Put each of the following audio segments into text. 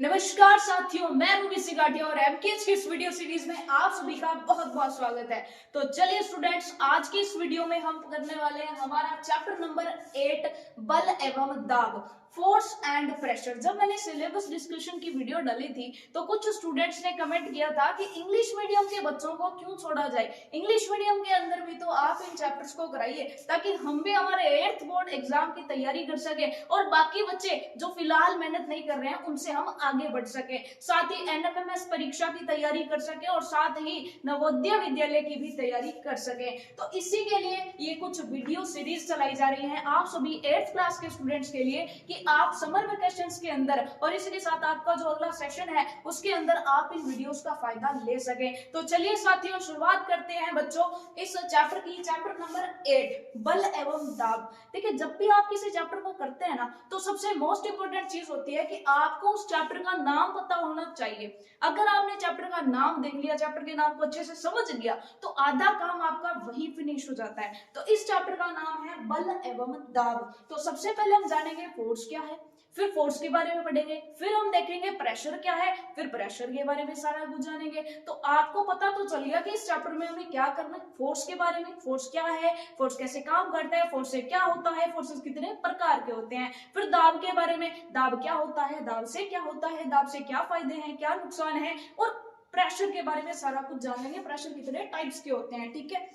नमस्कार साथियों, मैं रूबी सिगाटिया और एमकेएच की इस वीडियो सीरीज में आप सभी का बहुत बहुत स्वागत है। तो चलिए स्टूडेंट्स, आज की इस वीडियो में हम करने वाले हैं हमारा चैप्टर नंबर 8 बल एवं दाब, फोर्स एंड प्रेशर। जब मैंने सिलेबस डिस्कशन की वीडियो डाली थी तो कुछ स्टूडेंट्स ने कमेंट किया था कि इंग्लिश मीडियम के बच्चों को क्यों छोड़ा जाए, इंग्लिश मीडियम के अंदर भी तो आप इन चैप्टर्स को कराइए ताकि हम भी हमारे 8th बोर्ड एग्जाम की तैयारी कर सके और बाकी बच्चे जो फिलहाल मेहनत नहीं कर रहे हैं उनसे हम आगे बढ़ सके, साथ ही एनएमएमएस परीक्षा की तैयारी कर सके और साथ ही नवोदय विद्यालय की भी तैयारी कर सके। तो इसी के लिए ये कुछ वीडियो सीरीज चलाई जा रही है आप सभी 8th क्लास के स्टूडेंट्स के लिए कि आप समर वेकेशंस के अंदर और इसके साथ आपका जो अगला सेशन है उसके अंदर आप इन वीडियोस का फायदा ले सके। तो चलिए साथियों, शुरुआत करते हैं बच्चों इस चैप्टर की, चैप्टर नंबर 8 बल एवं दाब। देखिए, जब भी आप किसी चैप्टर को करते हैं ना तो सबसे मोस्ट इंपोर्टेंट चीज होती है कि आपको उस चैप्टर का नाम पता होना चाहिए। अगर आपने चैप्टर का नाम देख लिया, चैप्टर के नाम को अच्छे से समझ लिया तो आधा काम आपका वही फिनिश हो जाता है। तो इस चैप्टर का नाम है बल एवं दाब। तो सबसे पहले हम जानेंगे फोर्स क्या है, फिर फोर्स के बारे में पढ़ेंगे, फिर हम देखेंगे प्रेशर क्या है, फिर प्रेशर के बारे में सारा कुछ जानेंगे। तो आपको पता तो चल गया कि इस चैप्टर में हमें क्या करना है। फोर्स के बारे में, फोर्स क्या है, फोर्स कैसे काम करता है, फोर्स से क्या होता है, फोर्सेस कितने प्रकार के होते हैं। फिर दाब के बारे में, दाब क्या होता है, दाब से क्या होता है, दाब से क्या फायदे हैं, क्या नुकसान है, और प्रेशर के बारे में सारा कुछ जानेंगे, प्रेशर कितने टाइप्स के होते हैं। ठीक है,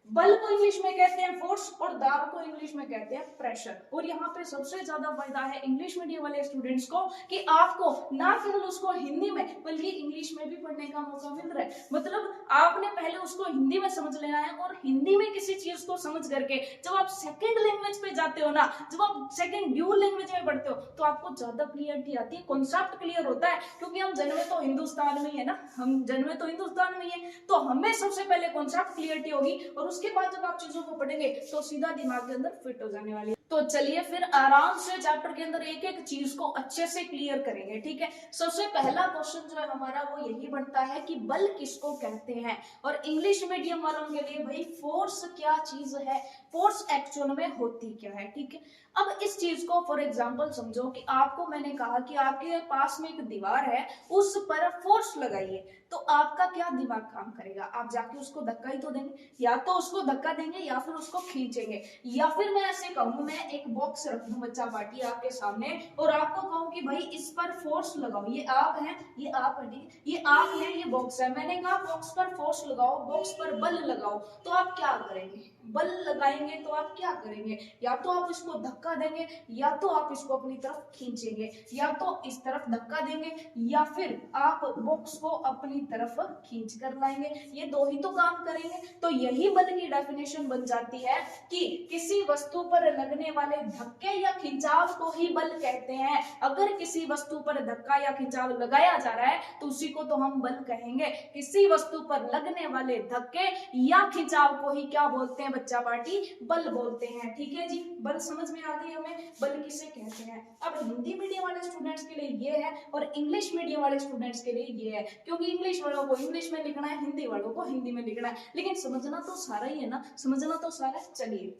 बल को इंग्लिश में कहते हैं फोर्स और दाब को इंग्लिश में कहते हैं प्रेशर। और यहाँ पे सबसे ज्यादा फायदा है इंग्लिश मीडियम वाले स्टूडेंट्स को कि आपको ना केवल उसको हिंदी में बल्कि इंग्लिश में भी पढ़ने का मौका मिल रहा है। मतलब आपने पहले उसको हिंदी में समझ लेना है और हिंदी में किसी चीज को समझ करके जब आप सेकंड लैंग्वेज पे जाते हो ना, जब आप सेकंड ड्यूल लैंग्वेज में पढ़ते हो तो आपको ज्यादा क्लियरिटी आती है, कॉन्सेप्ट क्लियर होता है। क्योंकि हम जन्मे तो हिंदुस्तान में ही है ना, हम जन्मे तो हिंदुस्तान में ही है, तो हमें सबसे पहले कॉन्सेप्ट क्लियरिटी होगी और उसके बाद जब आप चीजों को पढ़ेंगे तो सीधा दिमाग के अंदर फिट हो जाने वाली है। तो चलिए फिर आराम से चैप्टर के अंदर एक एक चीज को अच्छे से क्लियर करेंगे। ठीक है, सबसे पहला क्वेश्चन जो है हमारा वो यही बनता है कि बल किसको कहते हैं। और इंग्लिश मीडियम वालों के लिए भाई फोर्स क्या चीज है, फोर्स एक्चुअल में होती क्या है। ठीक है, अब इस चीज को फॉर एग्जांपल समझो कि आपको मैंने कहा कि आपके पास में एक दीवार है, उस पर फोर्स लगाइए, तो आपका क्या दिमाग काम करेगा, आप जाके उसको धक्का ही तो देंगे, या तो उसको धक्का देंगे या फिर उसको खींचेंगे। या फिर मैं ऐसे कहूँ, मैं एक बॉक्स रख दूं बच्चा पार्टी आपके सामने और आपको कहूँ कि भाई इस पर फोर्स लगाओ, ये आप हैं, ये आप है, ये आप हैं, ये बॉक्स है, मैंने कहा बॉक्स पर फोर्स लगाओ, बॉक्स पर बल लगाओ, तो आप क्या करेंगे, बल लगाएंगे तो आप क्या करेंगे, या तो आप इसको धक्का देंगे या तो आप इसको अपनी तरफ खींचेंगे, या तो इस तरफ धक्का देंगे या फिर आप बॉक्स को अपनी तरफ खींच कर लाएंगे, ये दो ही तो काम करेंगे। तो यही बल की डेफिनेशन बन जाती है कि किसी वस्तु पर लगने वाले धक्के या खिंचाव को ही बल कहते हैं। अगर किसी वस्तु पर धक्का या खिंचाव लगाया जा रहा है तो उसी को तो हम बल कहेंगे। किसी वस्तु पर लगने वाले धक्के या खिंचाव को ही क्या बोलते हैं बच्चा पार्टी, बल बोलते हैं। ठीक है जी, बल समझ में आ गई हमें, बल किसे कहते हैं। अब हिंदी मीडियम वाले स्टूडेंट्स के लिए ये है और इंग्लिश मीडियम वाले स्टूडेंट्स के लिए ये है, क्योंकि इंग्लिश वालों को इंग्लिश में लिखना है, हिंदी वालों को हिंदी में लिखना है, लेकिन समझना तो सारा ही है ना, समझना तो सारा। चलिए,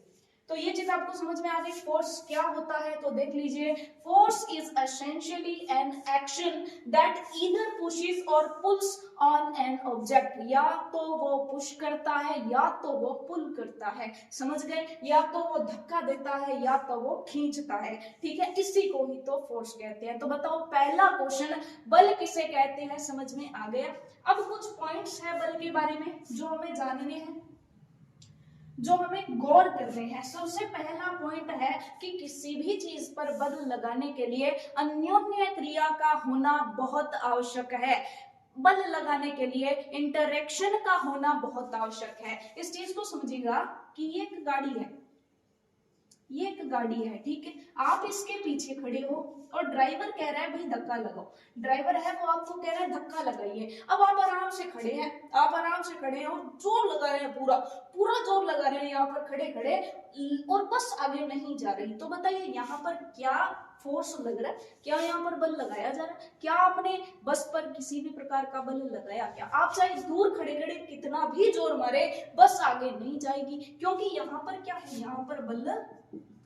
तो ये चीज आपको समझ में आ गई। फोर्स क्या होता है तो देख लीजिए, force is essentially an action that either pushes और पुल्स ऑन एन ऑब्जेक्ट। या तो वो पुश करता है या तो वो पुल करता है, समझ गए, या तो वो धक्का देता है या तो वो खींचता है। ठीक है, इसी को ही तो फोर्स कहते हैं। तो बताओ, पहला क्वेश्चन बल किसे कहते हैं समझ में आ गया। अब कुछ पॉइंट्स है बल के बारे में जो हमें जानने हैं, जो हमें गौर करने हैं। सबसे पहला पॉइंट है कि किसी भी चीज पर बल लगाने के लिए अन्योन्य क्रिया का होना बहुत आवश्यक है। बल लगाने के लिए इंटरेक्शन का होना बहुत आवश्यक है। इस चीज को समझिएगा कि ये एक गाड़ी है, ये एक गाड़ी है, ठीक है, आप इसके पीछे खड़े हो और ड्राइवर कह रहा है भाई धक्का लगाओ, ड्राइवर है वो आपको कह रहा है धक्का लगाइए। अब आप आराम से खड़े हैं, आप आराम से खड़े हैं और जोर लगा रहे हैं, पूरा पूरा जोर लगा रहे हैं यहाँ पर खड़े खड़े, और बस आगे नहीं जा रही। तो बताइए यहाँ पर क्या फोर्स लग रहा है, क्या यहाँ पर बल लगाया जा रहा है, क्या आपने बस पर किसी भी प्रकार का बल लगाया क्या? आप चाहे दूर खड़े खड़े कितना भी जोर मारे, बस आगे नहीं जाएगी, क्योंकि यहाँ पर क्या है, यहाँ पर बल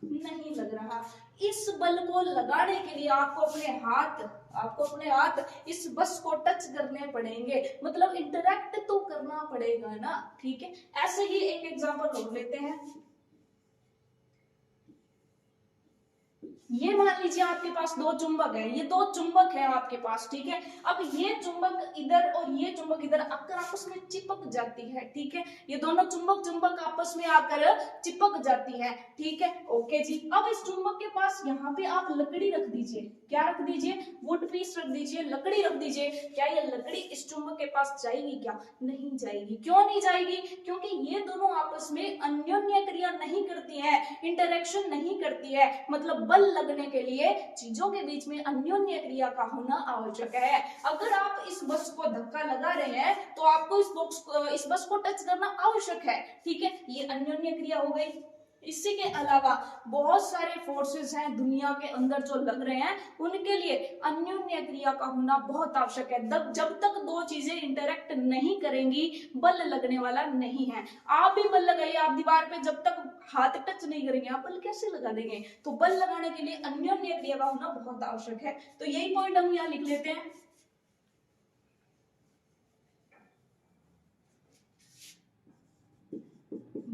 नहीं लग रहा। इस बल को लगाने के लिए आपको अपने हाथ इस बस को टच करने पड़ेंगे, मतलब इंटरेक्ट तो करना पड़ेगा ना, ठीक है। ऐसे ही एक एग्जांपल और लेते हैं। ये मान लीजिए आपके पास दो चुंबक है, ये दो चुंबक है आपके पास, ठीक है। अब ये चुंबक इधर और ये चुंबक इधर आकर आपस में चिपक जाती है, ठीक है। ये दोनों चुंबक आपस में आकर चिपक जाती है, ठीक है। ओके जी। अब इस चुंबक के पास यहाँ पे आप लकड़ी रख दीजिए। क्या रख दीजिए? वुड पीस रख दीजिए, लकड़ी रख दीजिए। क्या ये लकड़ी इस चुंबक के पास जाएगी? क्या नहीं जाएगी। क्यों नहीं जाएगी? क्योंकि ये दोनों आपस में अन्योन्य क्रिया नहीं करती है, इंटरेक्शन नहीं करती है। मतलब बल लगने के लिए चीजों के बीच में अन्योन्य क्रिया का होना आवश्यक है। अगर आप इस बस को धक्का लगा रहे हैं तो आपको इस बस को टच करना आवश्यक है, ठीक है। ये अन्योन्य क्रिया हो गई। इसी के अलावा बहुत सारे फोर्सेस हैं दुनिया के अंदर जो लग रहे हैं, उनके लिए अन्योन्य क्रिया का होना बहुत आवश्यक है। जब तक दो चीजें इंटरेक्ट नहीं करेंगी बल लगने वाला नहीं है। आप भी बल लगाइए, आप दीवार पे जब तक हाथ टच नहीं करेंगे आप बल कैसे लगा देंगे। तो बल लगाने के लिए अन्योन्य क्रिया का होना बहुत आवश्यक है। तो यही पॉइंट हम यहाँ लिख लेते हैं।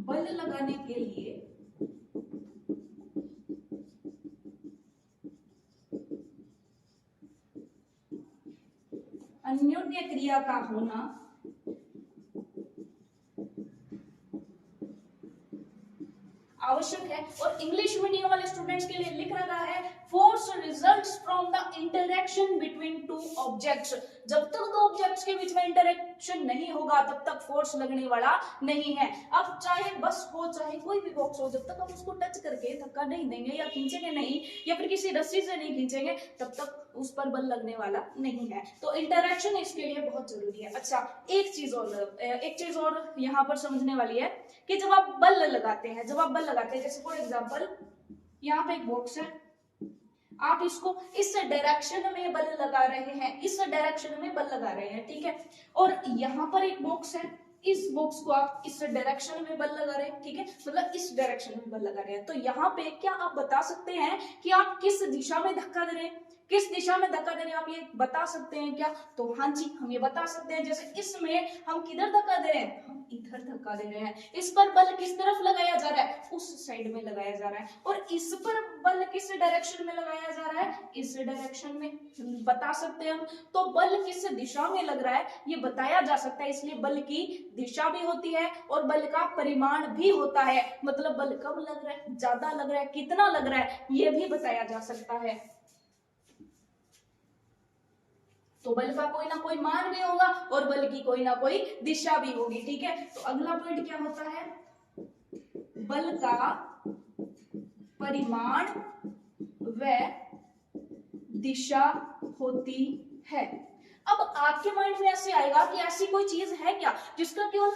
बल लगाने के लिए अन्योन्य क्रिया का होना आवश्यक है। और इंग्लिश मीडियम वाले स्टूडेंट्स के लिए लिख रखा है force results from the interaction between two objects. जब तक दो ऑब्जेक्ट्स के बीच में इंटरेक्शन नहीं होगा तब तक फोर्स लगने वाला नहीं है। अब चाहे बस हो चाहे कोई भी बॉक्स हो, जब तक हम उसको टच करके धक्का नहीं देंगे या खींचेंगे नहीं या फिर किसी रस्सी से नहीं खींचेंगे तब तक उस पर बल लगने वाला नहीं है। तो इंटरेक्शन इसके लिए बहुत जरूरी है। अच्छा, एक चीज और यहाँ पर समझने वाली है कि जब आप बल लगाते हैं जैसे फॉर एग्जांपल यहाँ पे एक बॉक्स है, आप इसको इस डायरेक्शन में बल लगा रहे हैं, इस डायरेक्शन में बल लगा रहे हैं, ठीक है। और यहाँ पर एक बॉक्स है, इस बॉक्स को आप इस डायरेक्शन में बल लगा रहे हैं, ठीक है, मतलब इस डायरेक्शन में बल लगा रहे हैं। तो यहाँ पे क्या आप बता सकते हैं कि आप किस दिशा में धक्का दे रहे हैं, किस दिशा में धक्का दे रहे हैं, आप ये बता सकते हैं क्या? तो हाँ जी, हम ये बता सकते हैं। जैसे इसमें हम किधर धक्का दे रहे हैं, हम इधर धक्का दे रहे हैं। इस पर बल किस तरफ लगाया जा रहा है, उस साइड में लगाया जा रहा है। और इस पर बल किस डायरेक्शन में लगाया जा रहा है, इस डायरेक्शन में। बता सकते हैं हम। तो बल किस दिशा में लग रहा है ये बताया जा सकता है। इसलिए बल की दिशा भी होती है और बल का परिमाण भी होता है। मतलब बल कब लग रहा है, ज्यादा लग रहा है, कितना लग रहा है, ये भी बताया जा सकता है। तो बल का कोई ना कोई मान भी होगा और बल की कोई ना कोई दिशा भी होगी, ठीक है। तो अगला पॉइंट क्या होता है, बल का परिमाण व दिशा होती है। अब आपके माइंड में ऐसे आएगा कि ऐसी कोई चीज है क्या जिसका केवल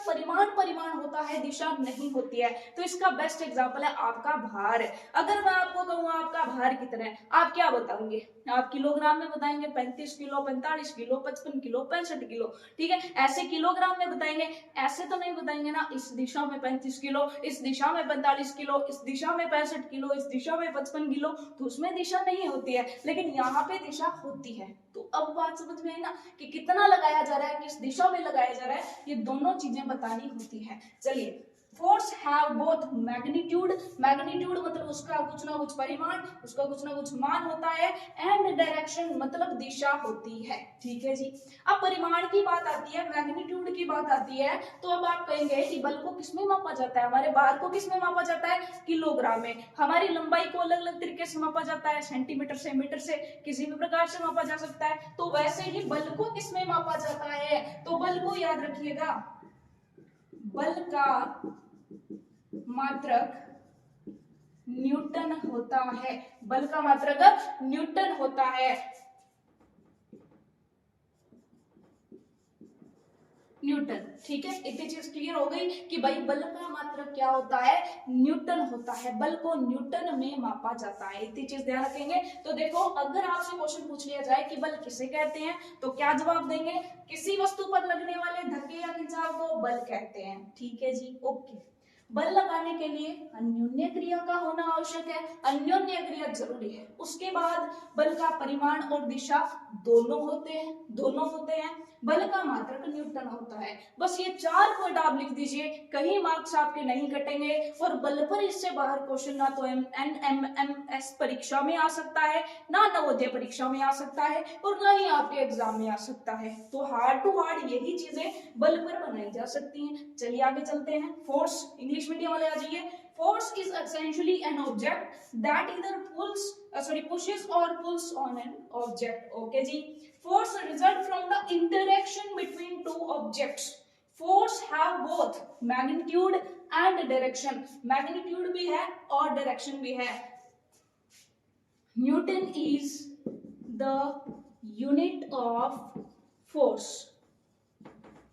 परिमाण होता है, दिशा नहीं होती है। तो इसका बेस्ट एग्जांपल है आपका भार। अगर मैं आपको कहूँ आपका भार कितना है, आप क्या बताओगे? आप किलोग्राम में बताएंगे, 35 किलो, 45 किलो, 55 किलो, 65 किलो, ठीक है। ऐसे किलोग्राम में बताएंगे, ऐसे तो नहीं बताएंगे ना। इस दिशा में 35 किलो, इस दिशा में 45 किलो, इस दिशा में 65 किलो, इस दिशा में 55 किलो, तो उसमें दिशा नहीं होती है, लेकिन यहाँ पे दिशा होती है। तो अब बात समझ में आई ना कि कितना लगाया जा रहा है, किस दिशा में लगाया जा रहा है, ये दोनों चीजें बतानी होती है। चलिए, फोर्स हैव बोथ मैग्नीट्यूड मतलब उसका कुछ ना कुछ परिमाण, उसका कुछ ना कुछ मान होता है, एंड डायरेक्शन मतलब दिशा होती है, ठीक है जी। अब परिमाण की बात आती है, मैग्नीट्यूड की बात आती है, तो अब आप कहेंगे कि बल को किसमें मापा जाता है, हमारे भार को किसमें मापा जाता है, किलोग्राम में। हमारी लंबाई को अलग अलग तरीके से मापा जाता है, सेंटीमीटर से, मीटर से, किसी भी प्रकार से मापा जा सकता है। तो वैसे ही बल को किसमें मापा जाता है, तो बल को याद रखिएगा, बल का मात्रक न्यूटन होता है। बल का मात्रक न्यूटन होता है, न्यूटन, ठीक है। इतनी चीज क्लियर हो गई कि भाई बल का मात्रक क्या होता है, न्यूटन होता है। बल को न्यूटन में मापा जाता है, इतनी चीज ध्यान रखेंगे। तो देखो, अगर आपसे क्वेश्चन पूछ लिया जाए कि बल किसे कहते हैं, तो क्या जवाब देंगे? किसी वस्तु पर लगने वाले धक्के या खिंचाव को बल कहते हैं, ठीक है जी, ओके। बल लगाने के लिए अन्योन्य क्रिया का होना आवश्यक है, अन्योन्य क्रिया जरूरी है। उसके बाद बल का परिमाण और दिशा दोनों होते हैं। बल का मात्रक न्यूटन होता है। बस ये 4 पॉइंट आप लिख दीजिए, कहीं मार्क्स आपके नहीं कटेंगे। और बल पर इससे बाहर क्वेश्चन ना तो एनएमएमएस परीक्षा में आ सकता है, ना नवोदय परीक्षा में आ सकता है, और ना ही आपके एग्जाम में आ सकता है। तो हार्ड टू हार्ड यही चीजें बल पर बनाई जा सकती हैं। चलिए आगे चलते हैं। फोर्स, इंग्लिश मीडियम वाले आ जाइए। Force is essentially an object that either pushes or pulls on an object. Okay ji. Force result from the interaction between two objects. Force have both magnitude and direction. Magnitude भी है और direction भी है। Newton is the unit of force.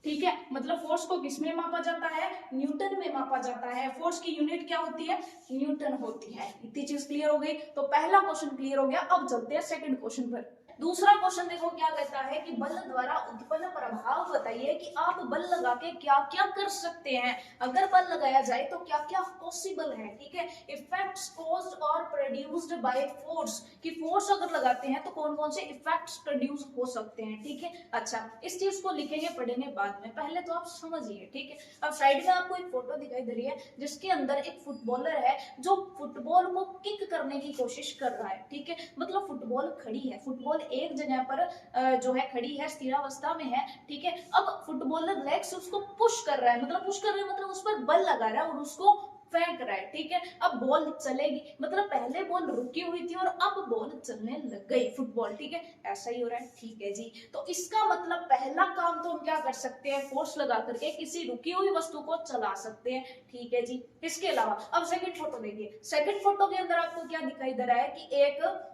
ठीक है, मतलब force को किस में मापा जाता है? न्यूटन में मापा जाता है। फोर्स की यूनिट क्या होती है? न्यूटन होती है। इतनी चीज क्लियर हो गई। तो पहला क्वेश्चन क्लियर हो गया। अब चलते हैं सेकंड क्वेश्चन पर। दूसरा क्वेश्चन देखो क्या कहता है कि बल द्वारा उत्पन्न प्रभाव बताइए कि आप बल लगा के क्या क्या कर सकते हैं। अगर बल लगाया जाए तो क्या क्या पॉसिबल है। ठीक है, इफेक्ट्स कॉज्ड और प्रोड्यूस्ड बाय फोर्स, कि फोर्स अगर लगाते हैं तो कौन कौन से इफेक्ट्स प्रोड्यूस हो सकते हैं। ठीक है, अच्छा इस चीज को लिखेंगे पढ़ेंगे बाद में, पहले तो आप समझिए। ठीक है, अब साइड में आपको एक फोटो दिखाई दे रही है जिसके अंदर एक फुटबॉलर है जो फुटबॉल को किक करने की कोशिश कर रहा है। ठीक है, मतलब फुटबॉल खड़ी है, फुटबॉल एक जगह पर जो है खड़ी है, स्थिरावस्था में है। ठीक है, अब फुटबॉलर लेग से उसको पुश कर रहा है, मतलब उस पर बल लगा रहा है और उसको फेंक रहा है। ठीक है, अब बॉल चलेगी, मतलब पहले बॉल रुकी हुई थी और अब बॉल चलने लग गई फुटबॉल। ठीक है, ऐसा ही हो रहा है। ठीक है जी, तो इसका मतलब पहला काम तो हम क्या कर सकते हैं? फोर्स लगा करके किसी रुकी हुई वस्तु को चला सकते हैं। ठीक है जी, इसके अलावा अब सेकंड फोटो देखिए। सेकंड फोटो के अंदर आपको क्या दिखाई दे रहा है कि एक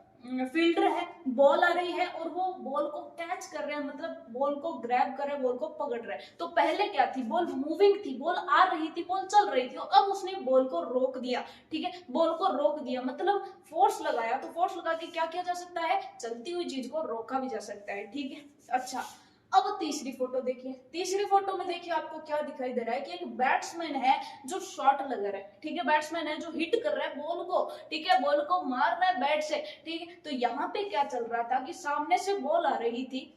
फील्डर है, बॉल आ रही है और वो बॉल को कैच कर रहे हैं, मतलब बॉल को ग्रैब कर रहे हैं, बॉल को पकड़ रहे हैं। तो पहले क्या थी? बॉल मूविंग थी, बॉल आ रही थी, बॉल चल रही थी, और अब उसने बॉल को रोक दिया। ठीक है, बॉल को रोक दिया मतलब फोर्स लगाया। तो फोर्स लगा के क्या किया जा सकता है? चलती हुई चीज को रोका भी जा सकता है। ठीक है, अच्छा अब तीसरी फोटो देखिए। तीसरी फोटो में देखिए आपको क्या दिखाई दे रहा है कि एक बैट्समैन है जो शॉट लगा रहा है। ठीक है, बैट्समैन है जो हिट कर रहा है बॉल को। ठीक है, बॉल को मार रहा है बैट से। ठीक है, तो यहाँ पे क्या चल रहा था कि सामने से बॉल आ रही थी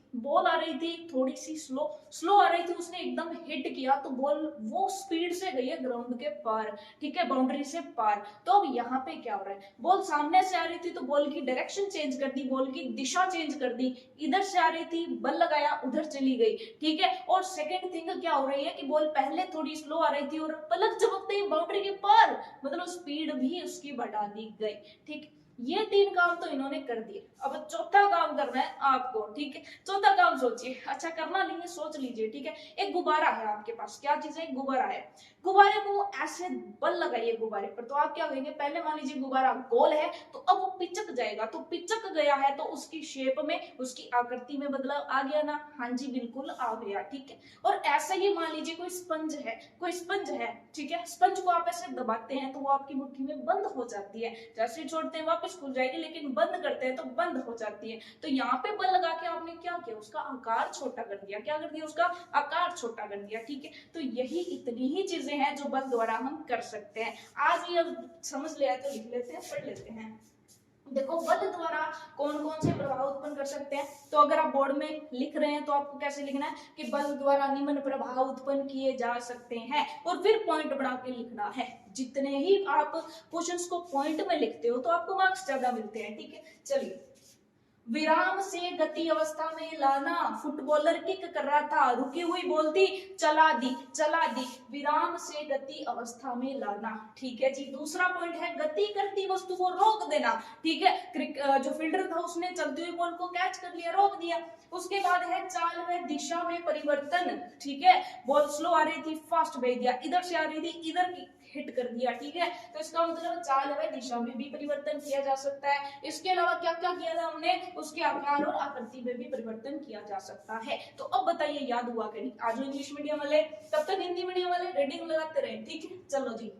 थोड़ी सी स्लो आ रही थी, उसने एकदम हिट किया तो बॉल वो स्पीड से गई है ग्राउंड के पार। ठीक है, बाउंड्री से पार। तो अब यहाँ पे क्या हो रहा है? बॉल सामने से आ रही थी तो बॉल की डायरेक्शन चेंज कर दी, बॉल की दिशा चेंज कर दी। इधर से आ रही थी, बल लगाया, उधर चली गई। ठीक है, और सेकंड थिंग क्या हो रही है कि बॉल पहले थोड़ी स्लो आ रही थी और पलक झपकते ही बाउंड्री के पार, मतलब स्पीड भी उसकी बढ़ा दी गई। ठीक, ये 3 काम तो इन्होंने कर दिए। अब चौथा काम करना है आपको। ठीक है, चौथा काम सोचिए। अच्छा करना नहीं है, सोच लीजिए। ठीक है, एक गुब्बारा है आपके पास। क्या चीज है? गुब्बारा है। गुब्बारे को ऐसे बल लगाइए गुब्बारे पर, तो आप क्या करेंगे? पहले मान लीजिए गुब्बारा गोल है तो अब वो पिचक जाएगा, तो पिचक गया है तो उसकी शेप में, उसकी आकृति में बदलाव आ गया ना? हाँ जी, बिल्कुल आ गया। ठीक है, और ऐसा ही मान लीजिए कोई स्पंज है। ठीक है, स्पंज को आप ऐसे दबाते हैं तो वो आपकी मुट्ठी में बंद हो जाती है, जैसे छोड़ते हैं वापस खुल जाएगी, लेकिन बंद करते हैं तो बंद हो जाती है। तो यहाँ पे बल लगा के आपने क्या किया? उसका आकार छोटा कर दिया। क्या कर दिया? उसका आकार छोटा कर दिया। ठीक है, तो यही इतनी ही चीजें हैं जो बल द्वारा हम कर सकते हैं। आज ये अब समझ लिया तो लिख लेते हैं, पढ़ लेते हैं। देखो बल द्वारा कौन कौन से प्रभाव उत्पन्न कर सकते हैं। तो अगर आप बोर्ड में लिख रहे हैं तो आपको कैसे लिखना है कि बल द्वारा निम्न प्रभाव उत्पन्न किए जा सकते हैं, और फिर पॉइंट बना के लिखना है। जितने ही आप क्वेश्चंस को पॉइंट में लिखते हो तो आपको मार्क्स ज्यादा मिलते हैं। ठीक है, चलिए। विराम से गति अवस्था में लाना। फुटबॉलर किक कर रहा था, रुकी हुई बॉल थी, चला दी। विराम से गति अवस्था में लाना। ठीक है जी, दूसरा पॉइंट है गति करती वस्तु को रोक देना। ठीक है, जो फील्डर था उसने चलती हुई बॉल को कैच कर लिया, रोक दिया। उसके बाद है चाल व दिशा में परिवर्तन। ठीक है, बॉल स्लो आ रही थी, फास्ट भेज दिया, इधर से आ रही थी, इधर की हिट कर दिया। ठीक है, तो इसका मतलब चाल व दिशा में भी परिवर्तन किया जा सकता है। इसके अलावा क्या क्या किया था हमने? उसके आकार और आकृति में भी परिवर्तन किया जा सकता है। तो अब बताइए याद हुआ कि नहीं? आज इंग्लिश मीडियम वाले, तब तक हिंदी मीडियम वाले रीडिंग लगाते रहे। ठीक है, चलो जी।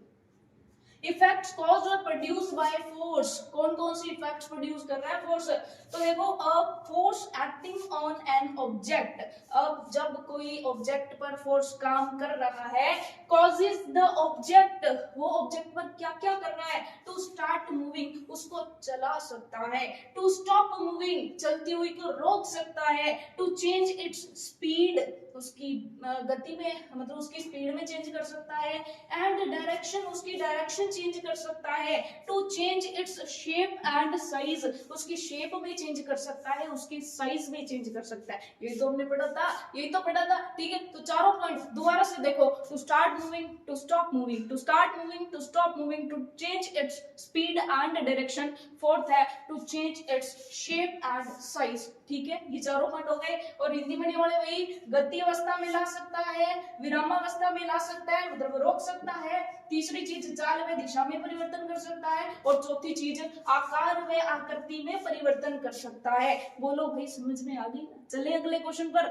इफेक्ट्स कॉज्ड और प्रोड्यूस्ड बाय फोर्स, कौन कौन सी इफेक्ट्स प्रोड्यूस कर रहा है फोर्स? तो देखो a force acting on an object, अब जब कोई ऑब्जेक्ट पर फोर्स काम कर रहा है, कॉजेज द ऑब्जेक्ट, वो ऑब्जेक्ट पर क्या क्या कर रहा है? टू स्टार्ट मूविंग, उसको चला सकता है, टू स्टॉप मूविंग, चलती हुई को रोक सकता है, टू चेंज इट्स स्पीड, उसकी गति में मतलब उसकी स्पीड में चेंज कर सकता है, एंड डायरेक्शन, उसकी डायरेक्शन चेंज कर सकता है, to change its shape and size, उसकी शेप में चेंज कर सकता है, उसकी साइज में चेंज कर सकता है। यही तो हमने पढ़ा था, यही तो पढ़ा था, ठीक है। तो चारों पॉइंट दोबारा से देखो, to start moving, to stop moving, to start moving, to stop moving, to change its speed and direction, fourth है to change its shape and size, ठीक है। ये चारों पॉइंट हो गए। और हिंदी मीडियम वाले वही गति अवस्था में ला सकता है, विरामावस्था में ला सकता है मतलब रोक सकता है, तीसरी चीज चाल व दिशा में परिवर्तन कर सकता है, और चौथी चीज आकार व आकृति में परिवर्तन कर सकता है। बोलो भाई समझ में आ गई? चले अगले क्वेश्चन पर।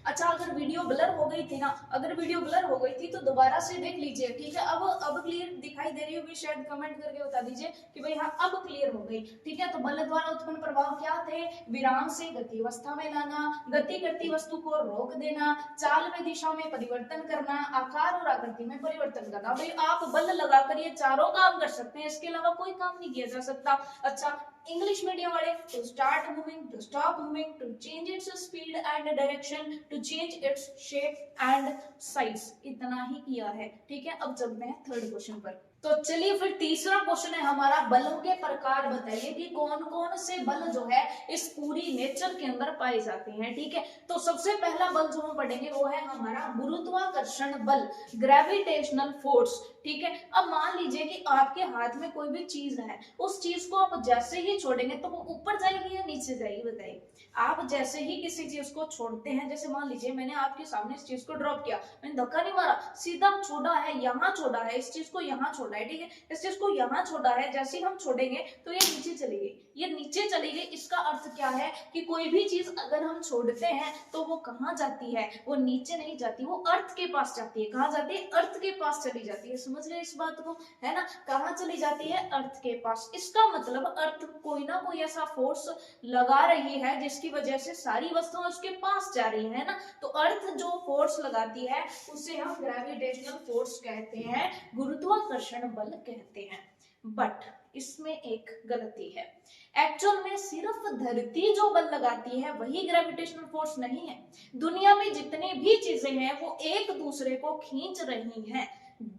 अच्छा अगर वीडियो ब्लर हो गई थी ना, अगर वीडियो ब्लर हो गई थी तो दोबारा से देख लीजिए, ठीक है। अब क्लियर दिखाई दे रही होगी, शायद कमेंट करके बता दीजिए कि भाई हाँ अब क्लियर हो गई, ठीक है। तो बल द्वारा उत्पन्न प्रभाव क्या थे? विराम से गति अवस्था में लाना, गति करती वस्तु को रोक देना, चाल में दिशा में परिवर्तन करना, आकार और आकृति में परिवर्तन करना। भाई आप बल लगाकर ये चारों काम कर सकते हैं, इसके अलावा कोई काम नहीं किया जा सकता। अच्छा इंग्लिश मीडियम वाले, to start moving, to stop moving, to change its speed and direction, to change its shape and size, इतना ही किया है, ठीक है। अब चलते हैं थर्ड क्वेश्चन पर। तो चलिए फिर तीसरा क्वेश्चन है हमारा, बलों के प्रकार बताइए कि कौन कौन से बल जो है इस पूरी नेचर के अंदर पाए जाते हैं, ठीक है। तो सबसे पहला बल जो हम पढ़ेंगे वो है हमारा गुरुत्वाकर्षण बल, ग्रेविटेशनल फोर्स, ठीक है। अब मान लीजिए कि आपके हाथ में कोई भी चीज है, उस चीज को आप जैसे ही छोड़ेंगे तो वो ऊपर जाएगी या नीचे जाएगी? बताइए। आप जैसे ही किसी चीज को छोड़ते हैं, जैसे मान लीजिए मैंने आपके सामने इस चीज को ड्रॉप किया, मैंने धक्का नहीं मारा, सीधा छोड़ा है, यहाँ छोड़ा है, इस चीज को यहाँ छोड़ा है, ठीक है। इस चीज को यहाँ छोड़ा है, जैसे ही हम छोड़ेंगे तो ये नीचे चली गई, ये नीचे चली गई। इसका अर्थ क्या है कि कोई भी चीज अगर हम छोड़ते हैं तो वो कहाँ जाती है? वो नीचे नहीं जाती, वो अर्थ के पास जाती है। कहाँ जाती है? अर्थ के पास चली जाती है। समझ रहे इस बात को, है ना? कहाँ चली जाती है? अर्थ के पास। इसका मतलब अर्थ कोई ना कोई ऐसा फोर्स लगा रही है जिसकी वजह से सारी वस्तुएं उसके पास जा रही है ना। तो अर्थ जो फोर्स लगाती है उसे हम ग्रेविटेशनल फोर्स कहते हैं, गुरुत्वाकर्षण बल कहते हैं। बट इसमें एक गलती है, एक्चुअल में सिर्फ धरती जो बल लगाती है वही ग्रेविटेशनल फोर्स नहीं है। दुनिया में जितनी भी चीजें हैं वो एक दूसरे को खींच रही हैं।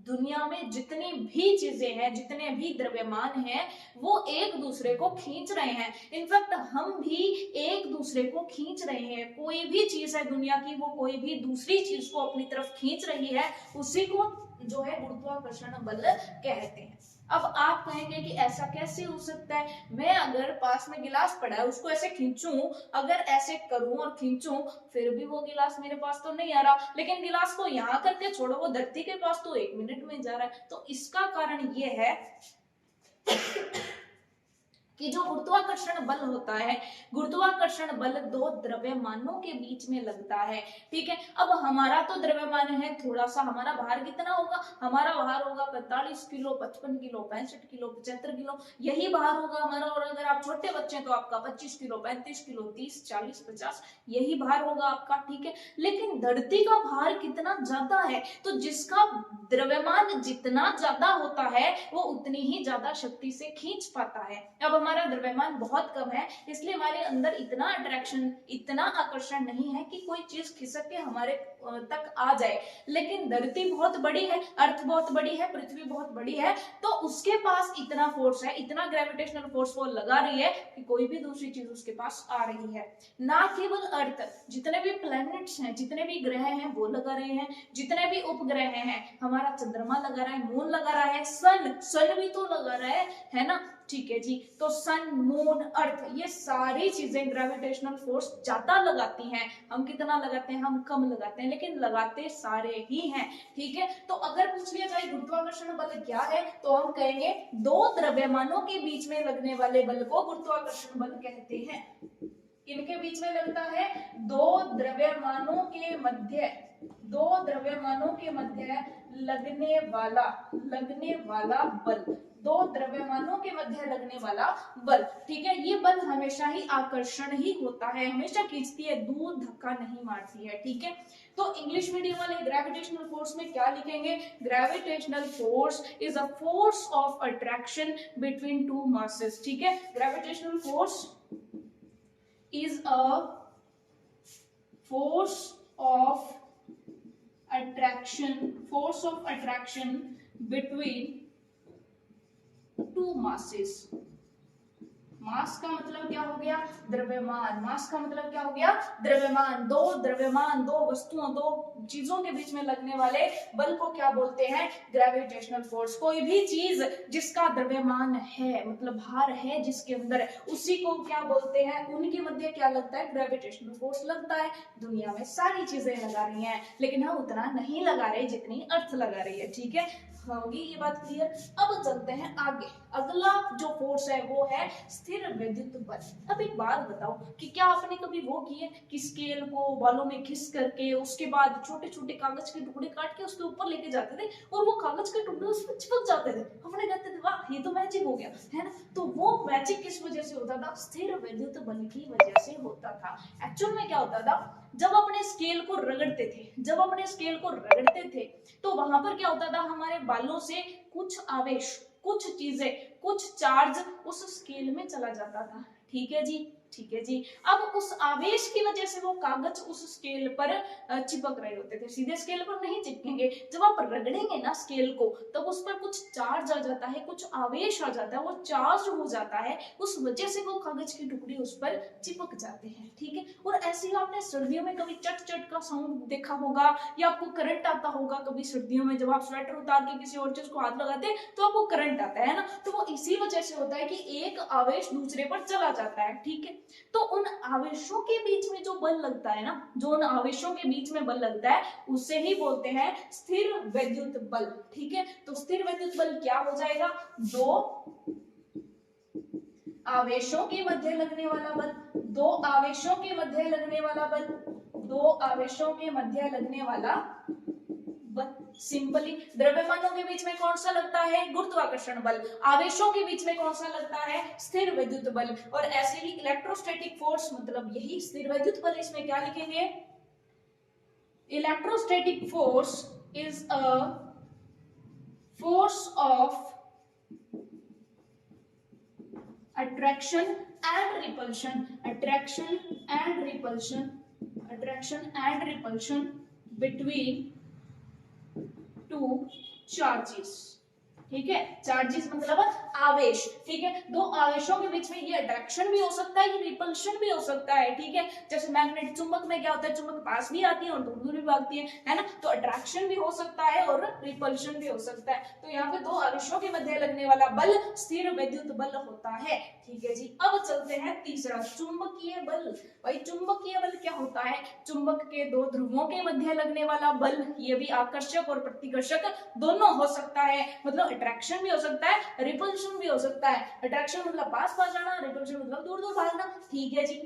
दुनिया में जितनी भी चीजें हैं, जितने भी द्रव्यमान हैं, वो एक दूसरे को खींच रहे हैं। इनफैक्ट हम भी एक दूसरे को खींच रहे हैं। कोई भी चीज है दुनिया की, वो कोई भी दूसरी चीज को अपनी तरफ खींच रही है, उसी को जो है गुरुत्वाकर्षण बल कहते हैं। अब आप कहेंगे कि ऐसा कैसे हो सकता है? मैं अगर पास में गिलास पड़ा है उसको ऐसे खींचूं, अगर ऐसे करूं और खींचूं, फिर भी वो गिलास मेरे पास तो नहीं आ रहा, लेकिन गिलास को यहाँ करके छोड़ो, वो धरती के पास तो 1 मिनट में जा रहा है। तो इसका कारण ये है कि जो गुरुत्वाकर्षण बल होता है, गुरुत्वाकर्षण बल दो द्रव्यमानों के बीच में लगता है, ठीक है। अब हमारा तो द्रव्यमान है थोड़ा सा, हमारा भार कितना होगा? हमारा भार होगा 45 किलो, 55 किलो, 65 किलो, 75 किलो, यही भार होगा हमारा। और अगर आप छोटे बच्चे हैं तो आपका 25 किलो, 35 किलो, 30, 40, 50 यही भार होगा आपका, ठीक है। लेकिन धरती का भार कितना ज्यादा है, तो जिसका द्रव्यमान जितना ज्यादा होता है वो उतनी ही ज्यादा शक्ति से खींच पाता है। अब हमारा द्रव्यमान बहुत कम है, इसलिए हमारे अंदर इतना अट्रैक्शन, इतना आकर्षण नहीं है कि कोई चीज खिसक के हमारे तक आ जाए। लेकिन धरती बहुत बड़ी है, अर्थ बहुत बड़ी है, पृथ्वी बहुत बड़ी है, तो उसके पास इतना फोर्स है, इतना ग्रेविटेशनल फोर्स वो लगा रही है कि कोई भी दूसरी चीज उसके पास आ रही है। ना केवल अर्थ, जितने भी प्लैनेट्स हैं, जितने भी ग्रह हैं वो लगा रहे हैं, जितने भी उपग्रह हैं, हमारा चंद्रमा लगा रहा है, मून लगा रहा है, सन भी तो लगा रहा है ना, ठीक है जी। तो सन, मून, अर्थ, ये सारी चीजें ग्रेविटेशनल फोर्स ज्यादा लगाती हैं। हम कितना लगाते हैं? हम कम लगाते हैं, लेकिन लगाते सारे ही हैं, ठीक है। तो अगर पूछ लिया जाए गुरुत्वाकर्षण बल क्या है, तो हम कहेंगे दो द्रव्यमानों के बीच में लगने वाले बल को गुरुत्वाकर्षण बल कहते हैं। इनके बीच में लगता है दो द्रव्यमानों के मध्य लगने वाला बल, दो द्रव्यमानों के मध्य लगने वाला बल, ठीक है। ये बल हमेशा ही आकर्षण ही होता है, हमेशा खींचती है, दूर धक्का नहीं मारती है, ठीक है। तो इंग्लिश मीडियम वाले ग्रेविटेशनल फोर्स में क्या लिखेंगे, gravitational force is a force of attraction between two masses, ठीक है। Gravitational force is a force of attraction between two masses। मास का मतलब क्या हो गया, द्रव्यमान। मास का मतलब क्या हो गया, द्रव्यमान। दो वस्तुओं, दो चीजों के बीच में लगने वाले बल को क्या बोलते हैं, ग्रेविटेशनल फोर्स। कोई भी चीज जिसका द्रव्यमान है, मतलब भार है जिसके अंदर, उसी को क्या बोलते हैं, उनके मध्य क्या लगता है, ग्रेविटेशनल फोर्स लगता है। दुनिया में सारी चीजें लगा रही हैं, लेकिन हम उतना नहीं लगा रहे जितनी अर्थ लगा रही है, ठीक है। होगी ये बात क्लियर। अब चलते हैं आगे। अगला जो फोर्स है वो है स्थिर विद्युत बल। अब एक बात बताओ कि क्या आपने कभी वो किए कि स्केल को बालों में घिस करके उसके बाद छोटे छोटे कागज के टुकड़े काट के उसके ऊपर लेके जाते थे और वो कागज के टुकड़े उस पर चिपक जाते थे, अपने कहते थे वाह ये तो मैजिक हो गया, है ना। तो वो मैजिक किस वजह से होता था, स्थिर विद्युत बल की वजह से होता था। एक्चुअल में क्या होता था, जब अपने स्केल को रगड़ते थे तो वहां पर क्या होता था, हमारे बालों से कुछ आवेश, कुछ चीजें, कुछ चार्ज उस स्केल में चला जाता था, ठीक है जी। अब उस आवेश की वजह से वो कागज उस स्केल पर चिपक रहे होते थे, सीधे स्केल पर नहीं चिपकेंगे। जब आप रगड़ेंगे ना स्केल को तब उस पर कुछ चार्ज आ जाता है, कुछ आवेश आ जाता है, वो चार्ज हो जाता है, उस वजह से वो कागज की टुकड़ी उस पर चिपक जाते हैं, ठीक है। और ऐसे ही आपने सर्दियों में कभी चट चट का साउंड देखा होगा या आपको करंट आता होगा कभी सर्दियों में, जब आप स्वेटर उतार के किसी और चीज को हाथ लगाते हैं तो आपको करंट आता है ना। तो वो इसी वजह से होता है कि एक आवेश दूसरे पर चला जाता है, ठीक है। तो उन आवेशों के बीच में जो बल लगता है ना, जो उन आवेशों के बीच में बल लगता है उसे ही बोलते हैं स्थिर विद्युत बल, ठीक है। तो स्थिर विद्युत बल क्या हो जाएगा, दो आवेशों के मध्य लगने वाला बल, दो आवेशों के मध्य लगने वाला बल, दो आवेशों के मध्य लगने वाला बल। सिंपली द्रव्यमानों के बीच में कौन सा लगता है, गुरुत्वाकर्षण बल। आवेशों के बीच में कौन सा लगता है, स्थिर विद्युत बल। और ऐसे ही इलेक्ट्रोस्टैटिक फोर्स मतलब यही स्थिर विद्युत बल। इसमें क्या लिखेंगे, electrostatic force is a force of attraction and repulsion between two charges, ठीक है। चार्जेस मतलब आवेश, ठीक है। दो आवेशों के बीच में ये अट्रैक्शन भी हो सकता है, ये रिपल्शन भी हो सकता है, ठीक है। जैसे मैग्नेट, चुंबक में क्या होता है, चुंबक पास भी आती है और दूर दूर भी भागती है ना। तो अट्रैक्शन भी हो सकता है और रिपल्शन भी हो सकता है। तो यहाँ पे दो आवेशों के मध्य लगने वाला बल स्थिर विद्युत बल होता है, ठीक है जी। अब चलते हैं तीसरा, चुंबकीय बल। भाई चुंबकीय बल क्या होता है, चुंबक के दो ध्रुवों के मध्य लगने वाला बल। ये भी आकर्षक और प्रतिकर्षक दोनों हो सकता है, मतलब अट्रैक्शन भी हो सकता है, रिपल्शन भी हो सकता है। अट्रैक्शन मतलब पास पास जाना, रिपल्शन मतलब दूर दूर भागना, ठीक है जी।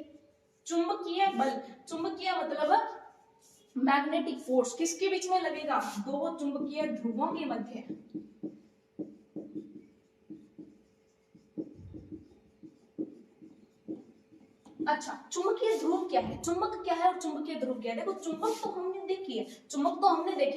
चुंबकीय बल, चुंबकीय मतलब मैग्नेटिक फोर्स किसके बीच में लगेगा, दो चुंबकीय ध्रुवों के मध्य। अच्छा, चुंबकीय ध्रुव क्या है, चुंबक क्या है और चुंबकीय ध्रुव क्या है। देखो चुंबक तो हमने देखी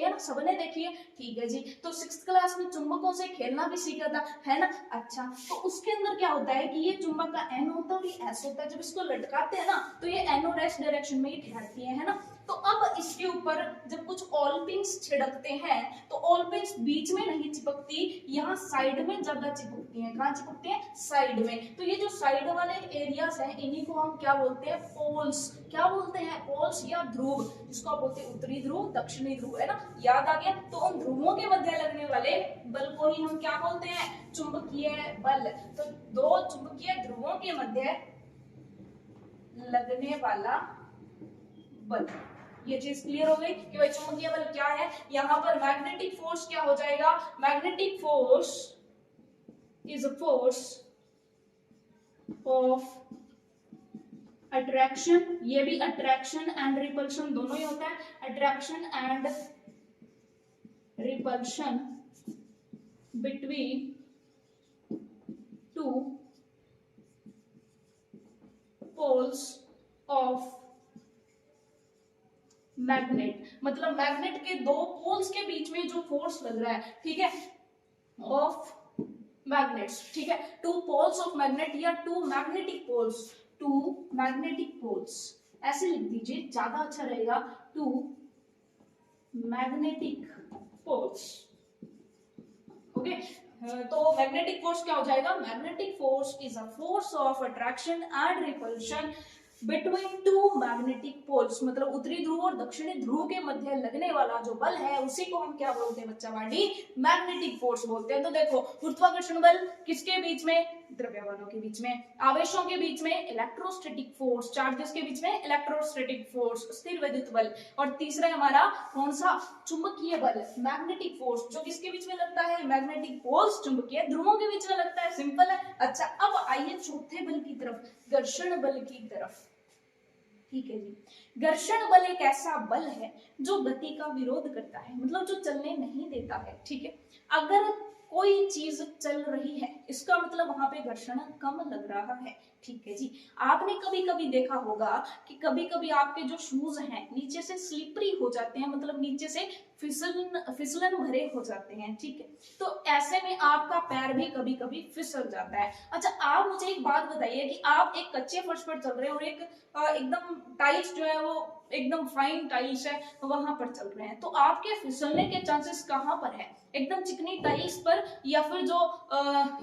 है, ना, सबने देखी है, ठीक है जी। तो 6th क्लास में चुंबकों से खेलना भी सीखा था, है ना। अच्छा, तो उसके अंदर क्या होता है कि ये चुंबक का एन होता है और ये एस होता है। जब इसको लटकाते हैं ना तो ये एन और एस डायरेक्शन में ही ठहरती है ना। तो अब इसके ऊपर जब कुछ ऑल पिंस छिड़कते हैं तो ऑल पिंस बीच में नहीं चिपकती, यहाँ साइड में ज्यादा चिपकती हैं। कहाँ चिपकती हैं, साइड में। तो ये जो साइड वाले एरियाज हैं इन्हीं को हम क्या बोलते हैं, पोल्स। क्या बोलते हैं, पोल्स या ध्रुव, जिसको आप बोलते हैं उत्तरी ध्रुव, दक्षिणी ध्रुव, है ना। याद आ गया। तो उन ध्रुवों के मध्य लगने वाले बल को ही हम क्या बोलते हैं, चुंबकीय बल। तो दो चुंबकीय ध्रुवों के मध्य लगने वाला बल, ये चीज क्लियर हो गई कि भाई चुंबकीय बल क्या है। यहाँ पर मैग्नेटिक फोर्स क्या हो जाएगा, magnetic force is a force of attraction. ये भी अट्रैक्शन एंड रिपल्शन दोनों ही होता है, attraction and repulsion between two poles of magnet, मतलब मैग्नेट के दो पोल्स के बीच में जो फोर्स लग रहा है, ठीक है, ऑफ मैग्नेट्स, ठीक है, टू पोल्स ऑफ मैग्नेट या टू मैग्नेटिक पोल्स, ऐसे लिख दीजिए, ज्यादा अच्छा रहेगा, टू मैग्नेटिक पोल्स। ओके, तो मैग्नेटिक फोर्स क्या हो जाएगा? Magnetic force is a force of attraction and repulsion between two magnetic poles, मतलब उत्तरी ध्रुव और दक्षिणी ध्रुव के मध्य लगने वाला जो बल है उसी को हम क्या बोलते हैं बच्चा वाडी? मैग्नेटिक फोर्स बोलते हैं। तो देखो, गुरुत्वाकर्षण बल किसके बीच में? द्रव्यमानों के बीच में। आवेशों के बीच में इलेक्ट्रोस्टैटिक फोर्स, चार्जेस के बीच में इलेक्ट्रोस्टैटिक फोर्स, स्थिर विद्युत बल। और तीसरा हमारा कौन सा? चुंबकीय बल, मैग्नेटिक फोर्स, जो किसके बीच में लगता है? मैग्नेटिक पोल्स, चुंबकीय ध्रुवों के बीच में लगता है। सिंपल है। अच्छा, अब आइए चौथे बल की तरफ, घर्षण बल की तरफ। ठीक है जी, घर्षण बल एक ऐसा बल है जो गति का विरोध करता है, मतलब जो चलने नहीं देता है। ठीक है, अगर कोई चीज चल रही है इसका मतलब वहां पे घर्षण कम लग रहा है। ठीक है जी, आपने कभी कभी देखा होगा कि कभी कभी आपके जो शूज हैं नीचे से स्लिपरी हो जाते हैं, मतलब नीचे से फिसलन भरे हो जाते हैं। ठीक है, तो ऐसे में आपका पैर भी कभी कभी फिसल जाता है। अच्छा, आप मुझे एक बात बताइए कि आप एक कच्चे फर्श पर चल रहे हैं और एक एकदम टाइल्स जो है वो एकदम फाइन टाइल्स है वहां पर चल रहे हैं, तो आपके फिसलने के चांसेस कहां पर है? एकदम चिकनी टाइल्स पर या फिर जो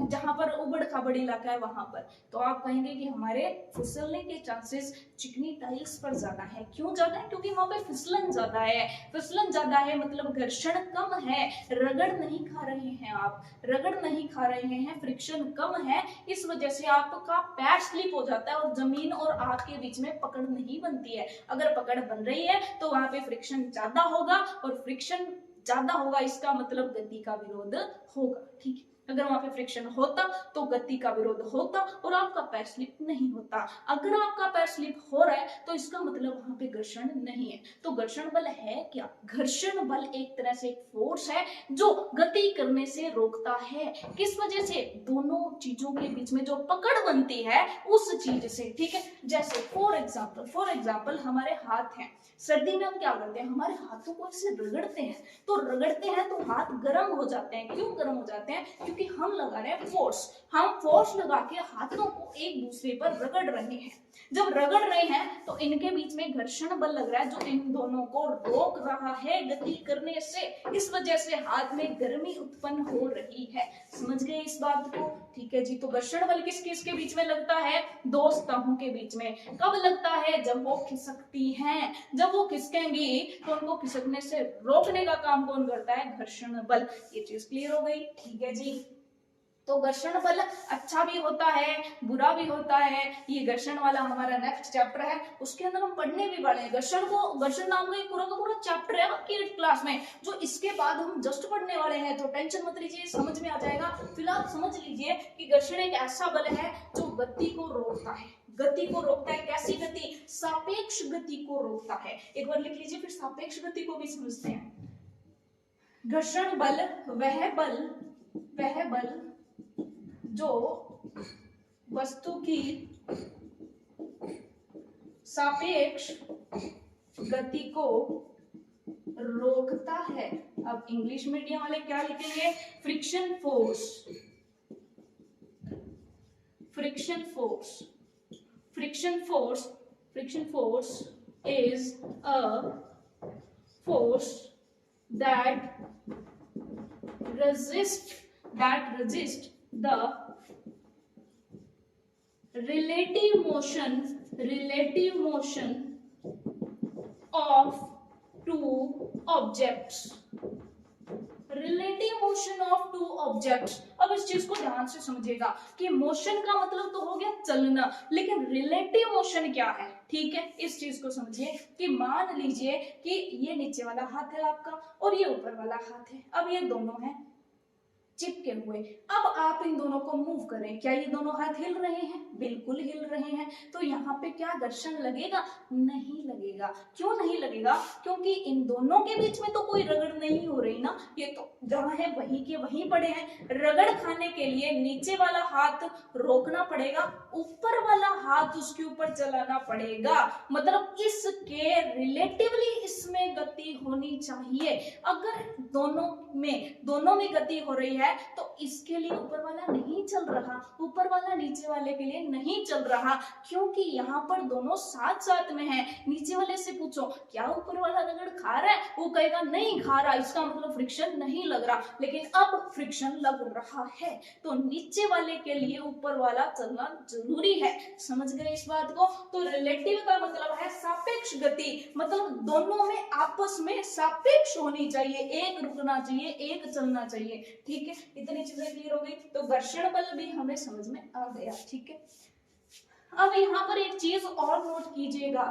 जहां पर उबड़ खाबड़ इलाका है वहां पर? तो आप कहेंगे कि हमारे फिसलने के चांसेस चिकनी टाइल्स पर ज्यादा है। क्यों ज्यादा है? क्योंकि वहां पे फिसलन ज्यादा है। फिसलन ज्यादा है मतलब घर्षण कम है, रगड़ नहीं खा रहे हैं आप, रगड़ नहीं खा रहे हैं, फ्रिक्शन कम है, इस वजह से आपका पैर स्लिप हो जाता है और जमीन और आपके बीच में पकड़ नहीं बनती है। अगर पकड़ बन रही है तो वहां पे फ्रिक्शन ज्यादा होगा, और फ्रिक्शन ज्यादा होगा इसका मतलब गति का विरोध होगा। ठीक है, अगर वहां पे फ्रिक्शन होता तो गति का विरोध होता और आपका पैर स्लिप नहीं होता। अगर आपका पैर स्लिप हो रहा है तो इसका मतलब वहां पे घर्षण नहीं है। तो घर्षण बल है क्या? घर्षण बल एक तरह से एक फोर्स है जो गति करने से रोकता है। किस वजह से? दोनों चीजों के बीच में जो पकड़ बनती है उस चीज से। ठीक है, जैसे फॉर एग्जाम्पल हमारे हाथ हैं, सर्दी में हम क्या करते हैं? हमारे हाथों को ऐसे रगड़ते हैं, तो रगड़ते हैं तो हाथ गर्म हो जाते हैं। क्यों गर्म हो जाते हैं? क्योंकि हम लगा रहे हैं फोर्स, हम फोर्स लगा के हाथों को एक दूसरे पर रगड़ रहे हैं। जब रगड़ रहे हैं तो इनके बीच में घर्षण बल लग रहा है जो इन दोनों को रोक रहा है गति करने से। इस वजह से हाथ में गर्मी उत्पन्न हो रही है। समझ गए इस बात को? ठीक है जी, तो घर्षण बल किस किस के बीच में लगता है? दो सतहों के बीच में। कब लगता है? जब वो खिसकती हैं। जब वो खिसकेंगी तो उनको खिसकने से रोकने का काम कौन करता है? घर्षण बल। ये चीज क्लियर हो गई? ठीक है जी, तो घर्षण बल अच्छा भी होता है, बुरा भी होता है। ये घर्षण वाला हमारा नेक्स्ट चैप्टर है, उसके अंदर हम पढ़ने भी वाले हैं। घर्षण नाम का एक पूरा का पूरा चैप्टर है आपकी क्लास में, जो इसके बाद हम जस्ट पढ़ने वाले हैं। तो टेंशन मत लीजिए, समझ में आ जाएगा। फिलहाल समझ लीजिए कि घर्षण एक ऐसा बल है जो गति को रोकता है। गति को रोकता है। कैसी गति? सापेक्ष गति को रोकता है। एक बार लिख लीजिए, फिर सापेक्ष गति को भी समझते हैं। घर्षण बल वह बल जो वस्तु की सापेक्ष गति को रोकता है। अब इंग्लिश मीडियम वाले क्या लिखेंगे? Friction force. Friction force is a force that resists the relative motion of two objects. Relative motion of two objects. अब इस चीज को ध्यान से समझिएगा कि मोशन का मतलब तो हो गया चलना, लेकिन रिलेटिव मोशन क्या है? ठीक है, इस चीज को समझिए कि मान लीजिए कि ये नीचे वाला हाथ है आपका और ये ऊपर वाला हाथ है। अब ये दोनों हैं, चिपके हुए। अब आप इन दोनों को मूव करें, क्या ये दोनों हाथ हिल रहे हैं? बिल्कुल हिल रहे हैं। तो यहाँ पे क्या घर्षण लगेगा? नहीं लगेगा। क्यों नहीं लगेगा? क्योंकि इन दोनों के बीच में तो कोई रगड़ नहीं हो रही ना, ये तो जहाँ है वहीं के वहीं पड़े हैं। रगड़ खाने के लिए नीचे वाला हाथ रोकना पड़ेगा, ऊपर वाला हाथ उसके ऊपर चलाना पड़ेगा। मतलब इसके रिलेटिवली इसमें गति होनी चाहिए। अगर दोनों में गति हो रही है तो इसके लिए ऊपर वाला नहीं चल रहा, ऊपर वाला नीचे वाले के लिए नहीं चल रहा, क्योंकि यहाँ पर दोनों साथ साथ में है। नीचे वाले से पूछो क्या ऊपर वाला रगड़ खा रहा है, वो कहेगा नहीं खा रहा, इसका मतलब फ्रिक्शन नहीं लग रहा। लेकिन अब फ्रिक्शन लग रहा है, तो नीचे वाले के लिए ऊपर वाला चलना जरूरी है। समझ गए इस बात को? तो रिलेटिव का मतलब है सापेक्ष गति, मतलब दोनों में आपस में सापेक्ष होनी चाहिए, एक रुकना चाहिए एक चलना चाहिए। ठीक है, इतनी चीजें क्लियर हो गई। तो घर्षण बल भी हमें समझ में आ गया। ठीक है, अब यहाँ पर एक चीज और नोट कीजिएगा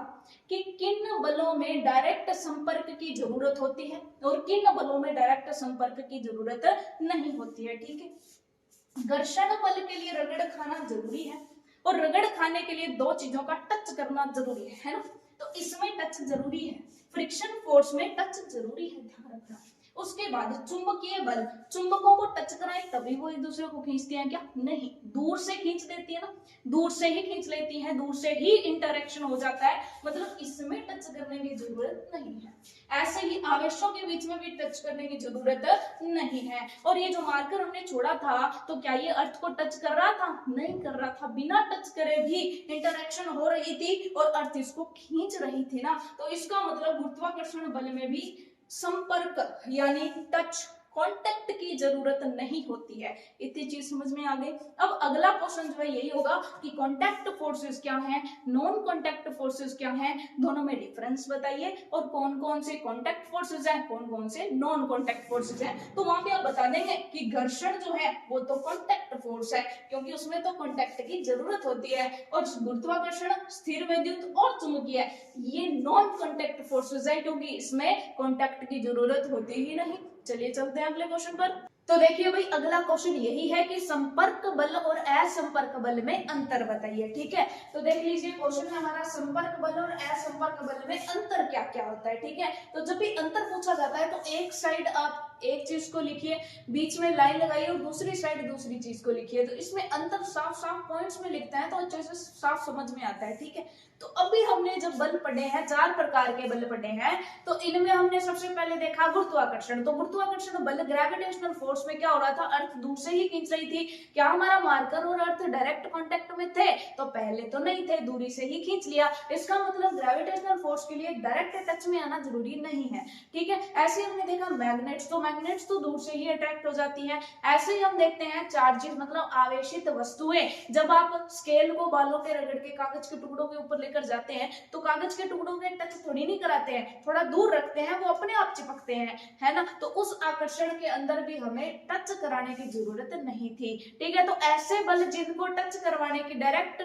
कि किन बलों में डायरेक्ट संपर्क की जरूरत होती है और किन बलों में डायरेक्ट संपर्क की जरूरत नहीं होती है। ठीक है, घर्षण बल के लिए रगड़ खाना जरूरी है और रगड़ खाने के लिए दो चीजों का टच करना जरूरी है ना। तो इसमें टच जरूरी है, फ्रिक्शन फोर्स में टच जरूरी है, ध्यान रखना। उसके बाद चुंबकीय बल, चुंबकों को टच कराए तभी वो एक दूसरे को खींचते हैं क्या? नहीं, दूर से खींच देती है ना, दूर से ही खींच लेती है, दूर से ही इंटरेक्शन हो जाता है, मतलब इसमें टच करने की जरूरत नहीं है। ऐसे ही आवेशों के बीच में भी टच करने की जरूरत नहीं है। और ये जो मार्कर हमने छोड़ा था, तो क्या ये अर्थ को टच कर रहा था? नहीं कर रहा था। बिना टच करे भी इंटरेक्शन हो रही थी और अर्थ इसको खींच रही थी ना। तो इसका मतलब गुरुत्वाकर्षण बल में भी संपर्क यानी टच, कांटेक्ट की जरूरत नहीं होती है। इतनी चीज समझ में आ गई। अब अगला क्वेश्चन जो है यही होगा कि कांटेक्ट फोर्सेस क्या हैं, नॉन कांटेक्ट फोर्सेस क्या हैं, दोनों में डिफरेंस बताइए और कौन कौन से कांटेक्ट फोर्सेस हैं, कौन कौन से नॉन कांटेक्ट फोर्सेस हैं। तो वहां पे आप बता देंगे कि घर्षण जो है वो तो कांटेक्ट फोर्स है, क्योंकि उसमें तो कांटेक्ट की जरूरत होती है, और गुरुत्वाकर्षण, स्थिर विद्युत और चुंबकीय ये नॉन कांटेक्ट फोर्सेस है, क्योंकि इसमें कांटेक्ट की जरूरत होती ही नहीं। चलिए चलते हैं अगले क्वेश्चन पर। तो देखिए भाई, अगला क्वेश्चन यही है कि संपर्क बल और असंपर्क बल में अंतर बताइए। ठीक है, तो देख लीजिए क्वेश्चन है हमारा, संपर्क बल और असंपर्क बल में अंतर क्या क्या होता है। ठीक है, तो जब भी अंतर पूछा जाता है तो एक साइड आप एक चीज को लिखिए, बीच में लाइन लगाइए और दूसरी साइड दूसरी चीज को लिखिए। तो इसमें अंतर साफ साफ पॉइंट्स में लिखते हैं तो अच्छे से साफ समझ में आता है। ठीक है, तो अभी हमने जब बल पढ़े हैं, 4 प्रकार के बल पढ़े हैं, तो इनमें हमने सबसे पहले देखा गुरुत्वाकर्षण। तो गुरुत्वाकर्षण बल, ग्रेविटेशनल फोर्स में क्या हो रहा था, अर्थ दूर से ही खींच रही थी। क्या हमारा मार्कर और अर्थ डायरेक्ट कांटेक्ट में थे? तो पहले तो नहीं थे, दूरी से ही खींच लिया। इसका मतलब ग्रेविटेशनल फोर्स के लिए डायरेक्ट टच में आना जरूरी नहीं है। ठीक है, ऐसे हमने देखा मैग्नेट्स, तो मैग्नेट्स तो दूर से ही अट्रैक्ट हो जाती हैं। ऐसे ही हम देखते हैं चार्जेस, मतलब आवेशित वस्तुएं, जब आप स्केल को बालों के रगड़ के कागज के टुकड़ों के ऊपर लेकर जाते हैं तो कागज के टुकड़ों के टच थोड़ी नहीं कराते हैं, थोड़ा दूर रखते हैं, वो अपने आप चिपकते हैं, है ना। तो उस आकर्षण के अंदर भी हमें टच कराने की जरूरत नहीं थी। ठीक है, तो ऐसे बल जिनको टच करवाने की, डायरेक्ट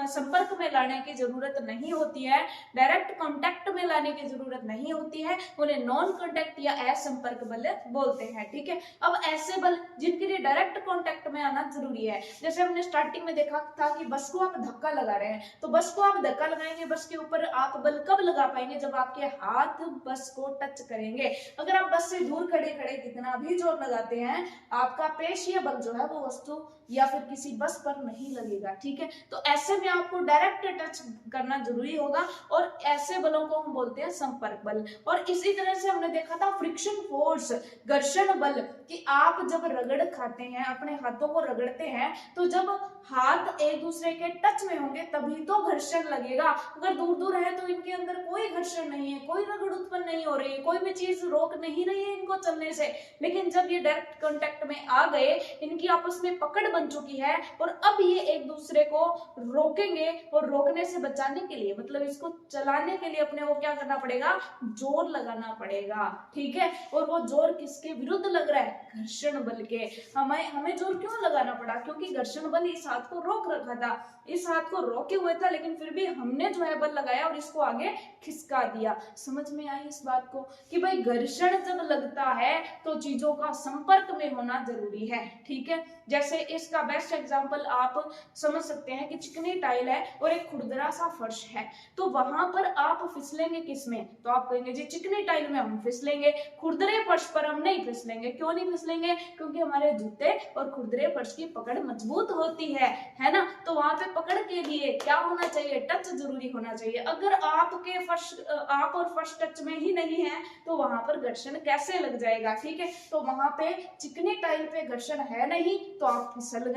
संपर्क में लाने की जरूरत नहीं होती है, डायरेक्ट कांटेक्ट में लाने की जरूरत नहीं होती है, उन्हें नॉन कांटेक्ट या असंपर्क बल बोलते हैं। ठीक है, अब ऐसे बल जिनके लिए डायरेक्ट कांटेक्ट में आना जरूरी है, जैसे हमने स्टार्टिंग में देखा था कि बस को आप धक्का लगा रहे हैं, तो बस को आप धक्का लगाएंगे, बस के ऊपर आप बल कब लगा पाएंगे, जब आपके हाथ बस को टच करेंगे। अगर आप बस से दूर खड़े खड़े कितना भी जोर लगाते हैं, आपका पेशीय बल जो है वो वस्तु या फिर किसी बस पर नहीं लगेगा। ठीक है, तो ऐसे में आपको डायरेक्ट टच करना जरूरी होगा और ऐसे बलों को हम बोलते हैं संपर्क बल। और इसी तरह से हमने देखा था फ्रिक्शन फोर्स, घर्षण बल, कि आप जब रगड़ खाते हैं, अपने हाथों को रगड़ते हैं, तो जब हाथ एक दूसरे के टच में होंगे तभी तो घर्षण लगेगा। अगर दूर दूर है तो इनके अंदर कोई घर्षण नहीं है, कोई रगड़ उत्पन्न नहीं हो रही है, कोई भी चीज रोक नहीं रही है इनको चलने से। लेकिन जब ये डायरेक्ट कांटेक्ट में आ गए, इनकी आपस में पकड़ बन चुकी है और अब ये एक दूसरे को रोकेंगे, और रोकने से बचाने के लिए, मतलब इसको चलाने के लिए अपने को क्या करना पड़ेगा, जोर लगाना पड़ेगा। ठीक है, और वो जोर किसके विरुद्ध लग रहा है, घर्षण बल के। हमें जोर क्यों लगाना पड़ा, क्योंकि घर्षण बल इस हाथ को रोक रखा था, इस हाथ को रोके हुए था, लेकिन फिर भी हमने जो है बल लगाया और इसको आगे खिसका दिया। समझ में आई इस बात को कि भाई घर्षण जब लगता है तो चीजों का संपर्क में होना जरूरी है। ठीक है, जैसे इसका बेस्ट एग्जांपल आप समझ सकते हैं कि चिकनी टाइल है और एक खुरदरा सा फर्श है, तो वहां पर आप फिसलेंगे किसमें? तो आप कहेंगे जी चिकनी टाइल में हम फिसलेंगे, खुरदरे फर्श पर हम नहीं फिसलेंगे। क्यों नहीं फिसलेंगे? क्योंकि हमारे जूते और खुरदरे फर्श की पकड़ मजबूत होती है ना। तो वहां पे पकड़ के लिए क्या होना चाहिए? टच जरूरी होना चाहिए। अगर आपके फर्श आप और फर्श टच में ही नहीं है तो वहां पर घर्षण कैसे लग जाएगा? ठीक है, तो वहां पे चिकनी टाइल पे घर्षण है नहीं तो आप फिसल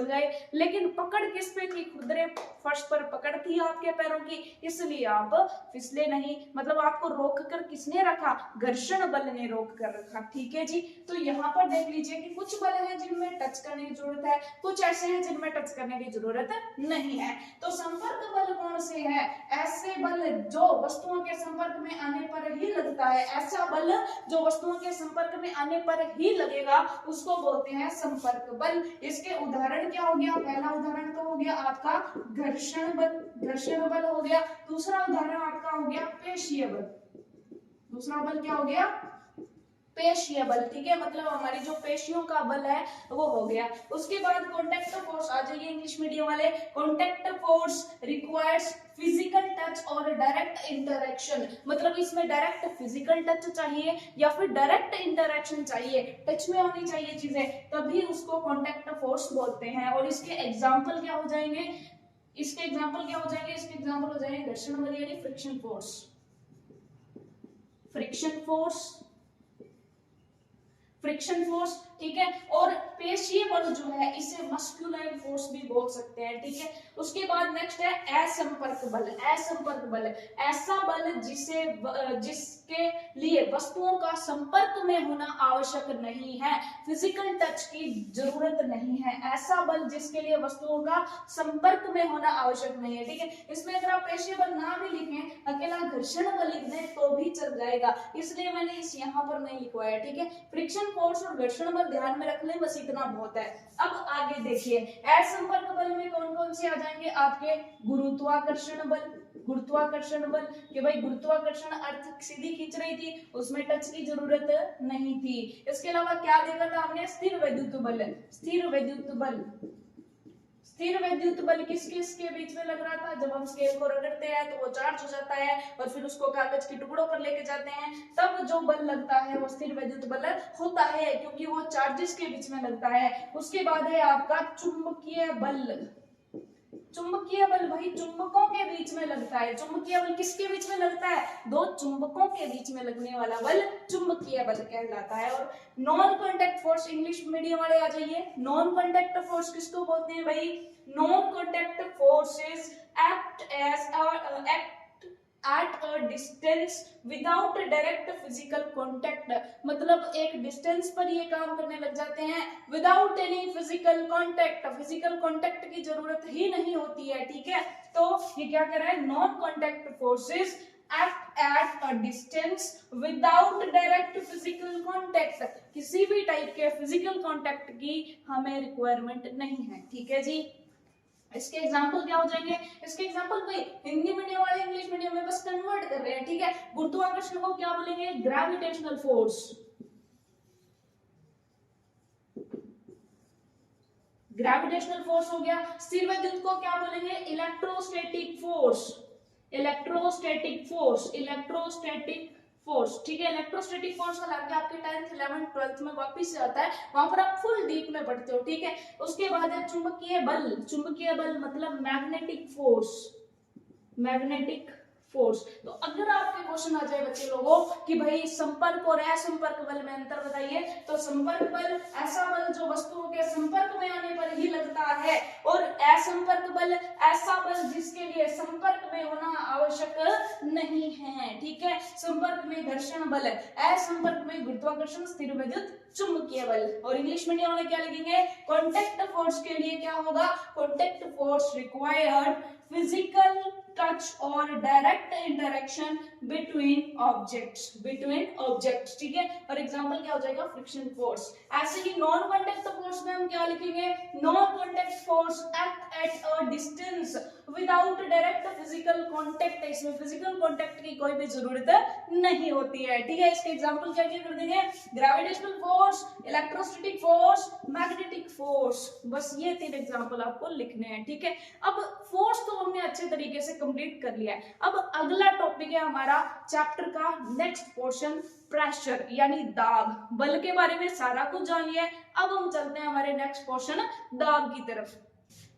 गए। लेकिन पकड़ किस पे थी? खुरदरे फर्श पर पकड़ थी आपके पैरों की, इसलिए आप फिसले नहीं। मतलब आपको रोक कर किसने रखा? घर्षण बल ने रोक कर रखा। ठीक है जी, तो यहाँ पर देख लीजिए कि कुछ बल है जिनमें टच करने की जरूरत है, कुछ ऐसे हैं जिनमें टच करने की जरूरत नहीं है। तो संपर्क बल कौन से है? ऐसे बल जो वस्तुओं के संपर्क में आने पर ही लगता है, ऐसा बल जो वस्तुओं के संपर्क में आने पर ही लगेगा उसको बोलते हैं संपर्क बल। इसके उदाहरण क्या हो गया? पहला उदाहरण तो हो गया आपका घर्षण बल हो गया। दूसरा उदाहरण आपका हो गया पेशीय बल। दूसरा बल क्या हो गया? पेशीय बल। ठीक है, मतलब हमारी जो पेशियों का बल है वो हो गया। उसके बाद कॉन्टैक्ट फोर्स आ जाइए इंग्लिश मीडियम वाले। Contact force requires physical touch और डायरेक्ट इंटरेक्शन। मतलब इसमें डायरेक्ट फिजिकल टच चाहिए या फिर डायरेक्ट इंटरेक्शन चाहिए, टच में होनी चाहिए चीजें, तभी उसको कॉन्टैक्ट फोर्स बोलते हैं। और इसके एग्जाम्पल क्या हो जाएंगे? इसके एग्जाम्पल हो जाएंगे घर्षण बल यानी फ्रिक्शन फोर्स। ठीक है, और पेशीय बल जो है इसे मस्कुलाइन फोर्स भी बोल सकते हैं। ठीक है, उसके बाद नेक्स्ट है असंपर्क बल। ऐसा बल जिसके लिए वस्तुओं का संपर्क में होना आवश्यक नहीं है, फिजिकल टच की जरूरत नहीं है। ऐसा बल जिसके लिए वस्तुओं का संपर्क में होना आवश्यक नहीं है। ठीक है, इसमें अगर आप पेशीय बल ना भी लिखें, अकेला घर्षण बल लिख दें तो भी चल जाएगा, इसलिए मैंने इस यहाँ पर नहीं लिखवाया। ठीक है, फ्रिक्शन फोर्स और घर्षण बल ध्यान में रख लें, बस इतना बहुत है। अब आगे देखिए असंपर्क बल में कौन कौन से आ जाएंगे आपके? गुरुत्वाकर्षण बल कि भाई गुरुत्वाकर्षण अर्थ सीधी खींच रही थी, उसमें टच की जरूरत नहीं थी। इसके अलावा क्या देखा था हमने? स्थिर वैद्युत बल किस किस के बीच में लग रहा था? जब हम स्केल को रगड़ते हैं तो वो चार्ज हो जाता है और फिर उसको कागज के टुकड़ों पर लेके जाते हैं, तब जो बल लगता है वो स्थिर वैद्युत बल होता है, क्योंकि वो चार्जेस के बीच में लगता है। उसके बाद है आपका चुंबकीय बल भाई चुंबकों के बीच में लगता है। चुंबकीय बल किसके बीच में लगता है? दो चुंबकों के बीच में लगने वाला बल चुंबकीय बल कहलाता है। और non contact force, English medium वाले आ जाइए। नॉन कॉन्टैक्ट फोर्स किसको बोलते हैं भाई? Non contact forces at a distance without direct physical contact। मतलब एक डिस्टेंस पर ये काम करने लग जाते हैं विदाउट एनी फिजिकल कांटेक्ट की जरूरत ही नहीं होती है। ठीक है, तो ये क्या कह रहा है? Non contact forces act at a distance without direct physical contact। किसी भी टाइप के फिजिकल कांटेक्ट की हमें रिक्वायरमेंट नहीं है। ठीक है जी, इसके एग्जाम्पल क्या हो जाएंगे? इसके एग्जाम्पल भाई हिंदी मीडियम वाले इंग्लिश मीडियम में बस कन्वर्ट कर रहे हैं। ठीक है, गुरुत्वाकर्षण को क्या बोलेंगे? Gravitational force. ग्रेविटेशनल फोर्स हो गया। स्थिर वैद्युत को क्या बोलेंगे? Electrostatic force. ठीक है, इलेक्ट्रोस्टैटिक फोर्स वाला आपके 10th 11th 12th में वापस से आता है, वहां पर आप फुल डीप में पढ़ते हो। ठीक है, उसके बाद है चुंबकीय बल मतलब मैग्नेटिक फोर्स। तो अगर आपके क्वेश्चन आ जाए बच्चे लोगों कि भाई संपर्क और असंपर्क बल में अंतर बताइए, तो संपर्क बल ऐसा बल जो वस्तुओं के संपर्क में आने पर ही लगता है, और असंपर्क बल ऐसा बल जिसके लिए संपर्क में होना आवश्यक आवश्यक नहीं है। ठीक है, संपर्क में घर्षण बल, असंपर्क में गुरुत्वाकर्षण, स्थिर विद्युत चुंबकीय बल। और इंग्लिश मीडियम वाले क्या लिखेंगे, कॉन्टेक्ट फोर्स के लिए क्या होगा, contact force required physical touch और डायरेक्ट इंटरेक्शन बिटवीन ऑब्जेक्ट्स। ठीक है, और एग्जांपल क्या हो जाएगा, फ्रिक्शन फोर्स। ऐसे ही नॉन कॉन्टेक्ट फोर्स में हम क्या लिखेंगे, non contact force act at a distance without direct physical contact. इसमें फिजिकल कॉन्टेक्ट की कोई भी जरूरत नहीं होती है। ठीक है, इसके एग्जांपल क्या क्या कर देंगे, gravitational force, electrostatic force, magnetic force. बस ये 3 एग्जांपल आपको लिखने हैं। ठीक है, अब फोर्स तो हमने अच्छे तरीके से कंप्लीट कर लिया है। अब अगला टॉपिक है हमारा चैप्टर का नेक्स्ट पोर्शन, प्रेशर यानी दाब। बल के बारे में सारा कुछ जान लिया है, अब हम चलते हैं हमारे नेक्स्ट पोर्शन दाब की तरफ।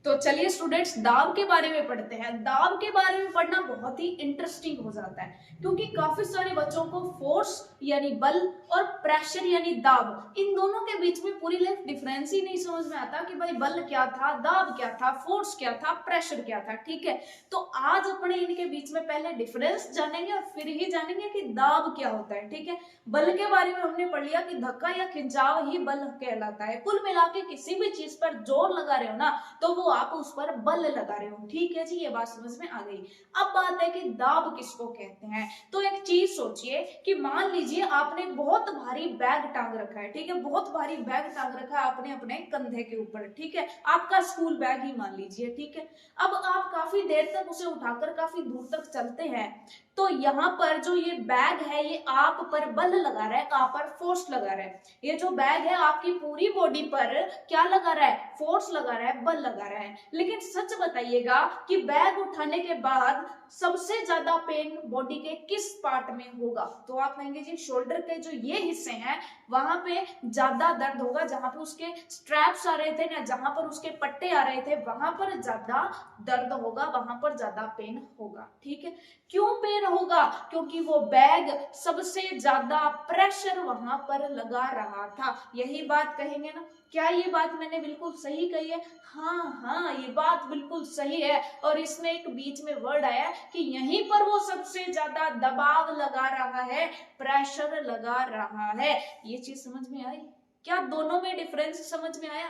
तो चलिए स्टूडेंट्स, दाब के बारे में पढ़ते हैं। दाब के बारे में पढ़ना बहुत ही इंटरेस्टिंग हो जाता है, क्योंकि काफी सारे बच्चों को फोर्स यानी बल और प्रेशर यानी दाब, इन दोनों के बीच में पूरी लाइफ डिफरेंस ही नहीं समझ में आता कि भाई बल क्या था, दाब क्या था, फोर्स क्या था, प्रेशर क्या था। ठीक है, तो आज अपने इनके बीच में पहले डिफरेंस जानेंगे और फिर ही जानेंगे कि दाब क्या होता है। ठीक है, बल के बारे में हमने पढ़ लिया कि धक्का या खिंचाव ही बल कहलाता है। कुल मिला के किसी भी चीज पर जोर लगा रहे हो ना, तो वो आप उस पर बल लगा रहे हो। ठीक है जी, ये बात समझ में आ गई। अब बात है कि दाब किसको कहते हैं। तो एक चीज सोचिए कि मान लीजिए आपने बहुत भारी बैग टांग रखा है। ठीक है, बहुत भारी बैग टांग रखा है आपने अपने कंधे के ऊपर। ठीक है, आपका स्कूल बैग ही मान लीजिए। ठीक है, अब आप काफी देर तक उसे उठाकर काफी दूर तक चलते हैं, तो यहाँ पर जो ये बैग है ये आप पर बल लगा रहा है, आप पर फोर्स लगा रहा है। ये जो बैग है आपकी पूरी बॉडी पर क्या लगा रहा है, फोर्स लगा रहा है, बल लगा रहा है। लेकिन सच बताइएगा कि बैग उठाने के बाद सबसे ज्यादा पेन बॉडी के किस पार्ट में होगा। तो आप कहेंगे जी शोल्डर के जो ये हिस्से हैं वहां पे ज्यादा दर्द होगा, जहां पे उसके स्ट्रैप्स आ रहे थे ना, जहां पर उसके पट्टे आ रहे थे वहां पर ज्यादा दर्द होगा, वहां पर ज्यादा पेन होगा। ठीक है, क्यों पेन होगा, क्योंकि वो बैग सबसे ज्यादा प्रेशर वहां पर लगा रहा था। यही बात कहेंगे ना, क्या ये बात मैंने बिल्कुल सही कही है? हाँ, ये बात बिल्कुल सही है। और इसमें एक बीच में वर्ड आया कि यहीं पर वो सबसे ज्यादा दबाव लगा रहा है, प्रेशर लगा रहा है। ये चीज समझ में आई क्या? दोनों में डिफरेंस समझ में आया?